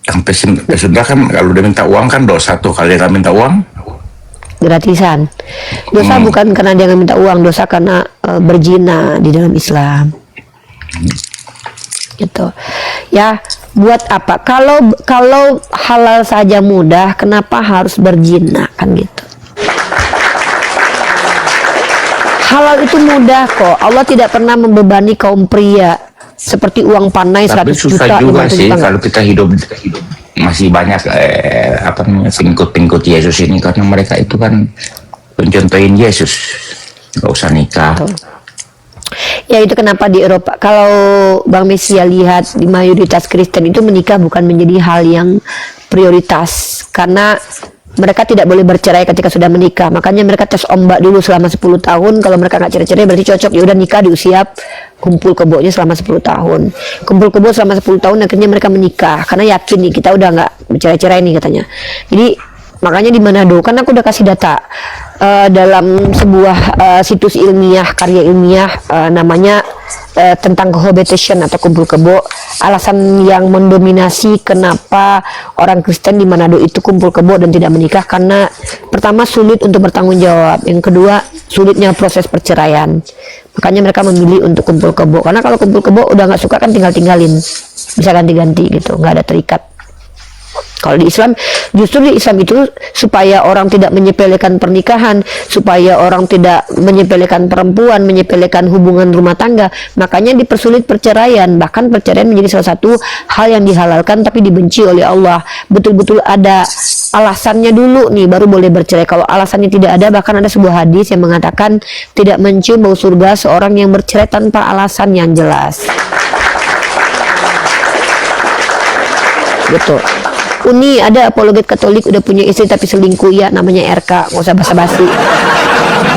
yang pesundal kan kalau dia minta uang kan dosa tuh. Kalau dia nggak minta uang gratisan. Dosa bukan karena dia nggak minta uang, dosa karena berzina di dalam Islam. Gitu. Ya, buat apa? Kalau halal saja mudah, kenapa harus berzina kan gitu? Halal itu mudah kok. Allah tidak pernah membebani kaum pria seperti uang panai 100 tapi juta, susah juga 500 sih juta. kalau kita hidup masih banyak apa namanya pengikut Yesus ini, karena mereka itu kan mencontohin Yesus, nggak usah nikah. Betul. Ya itu kenapa di Eropa kalau Bang Mesia lihat di mayoritas Kristen itu menikah bukan menjadi hal yang prioritas, karena mereka tidak boleh bercerai ketika sudah menikah. Makanya mereka tes ombak dulu selama 10 tahun. Kalau mereka nggak cerai-cerai berarti cocok, ya udah nikah di usia kumpul kebonya selama 10 tahun. Kumpul kebo selama 10 tahun akhirnya mereka menikah karena yakin nih kita udah nggak bercerai-cerai nih katanya. Jadi makanya di Manado, kan aku udah kasih data dalam sebuah situs ilmiah, karya ilmiah namanya tentang cohabitation atau kumpul kebo. Alasan yang mendominasi kenapa orang Kristen di Manado itu kumpul kebo dan tidak menikah, karena pertama sulit untuk bertanggung jawab, yang kedua sulitnya proses perceraian. Makanya mereka memilih untuk kumpul kebo, karena kalau kumpul kebo udah nggak suka kan tinggal-tinggalin, bisa ganti-ganti gitu, nggak ada terikat. Kalau di Islam, justru di Islam itu supaya orang tidak menyepelekan pernikahan, supaya orang tidak menyepelekan perempuan, menyepelekan hubungan rumah tangga, makanya dipersulit perceraian. Bahkan perceraian menjadi salah satu hal yang dihalalkan tapi dibenci oleh Allah. Betul-betul ada alasannya dulu nih baru boleh bercerai. Kalau alasannya tidak ada, bahkan ada sebuah hadis yang mengatakan tidak mencium bau surga seorang yang bercerai tanpa alasan yang jelas. Betul. Uni ada apologet Katolik udah punya istri tapi selingkuh, ya namanya RK, nggak usah basa-basi.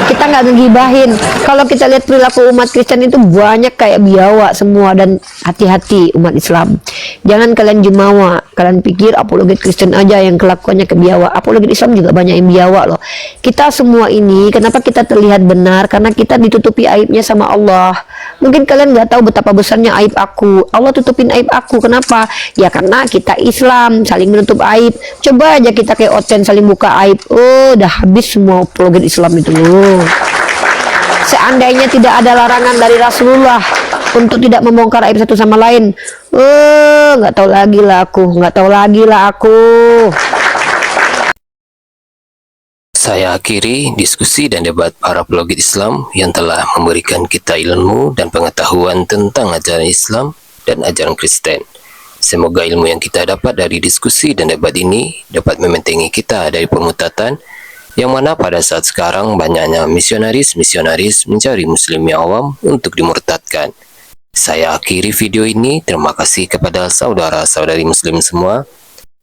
Kita nggak ngegibahin. Kalau kita lihat perilaku umat Kristen itu banyak kayak biawa semua, dan hati-hati umat Islam. Jangan kalian jumawa, kalian pikir apologet Kristen aja yang kelakuannya ke biawa. Apologet Islam juga banyak yang biawa loh. Kita semua ini, kenapa kita terlihat benar? Karena kita ditutupi aibnya sama Allah. Mungkin kalian nggak tahu betapa besarnya aib aku. Allah tutupin aib aku. Kenapa? Ya karena kita Islam, saling menutup aib. Coba aja kita kayak Oten saling buka aib. Oh, udah habis semua apologet Islam itu. Seandainya tidak ada larangan dari Rasulullah untuk tidak membongkar aib satu sama lain, nggak tahu lagi lah aku. Saya akhiri diskusi dan debat para apologet Islam yang telah memberikan kita ilmu dan pengetahuan tentang ajaran Islam dan ajaran Kristen. Semoga ilmu yang kita dapat dari diskusi dan debat ini dapat membentengi kita dari pemutatan, yang mana pada saat sekarang banyaknya misionaris mencari muslim yang awam untuk dimurtadkan. Saya akhiri video ini. Terima kasih kepada saudara-saudari muslim semua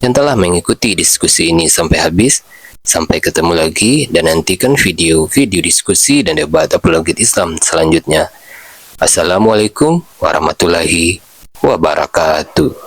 yang telah mengikuti diskusi ini sampai habis. Sampai ketemu lagi dan nantikan video-video diskusi dan debat apologet Islam selanjutnya. Assalamualaikum warahmatullahi wabarakatuh.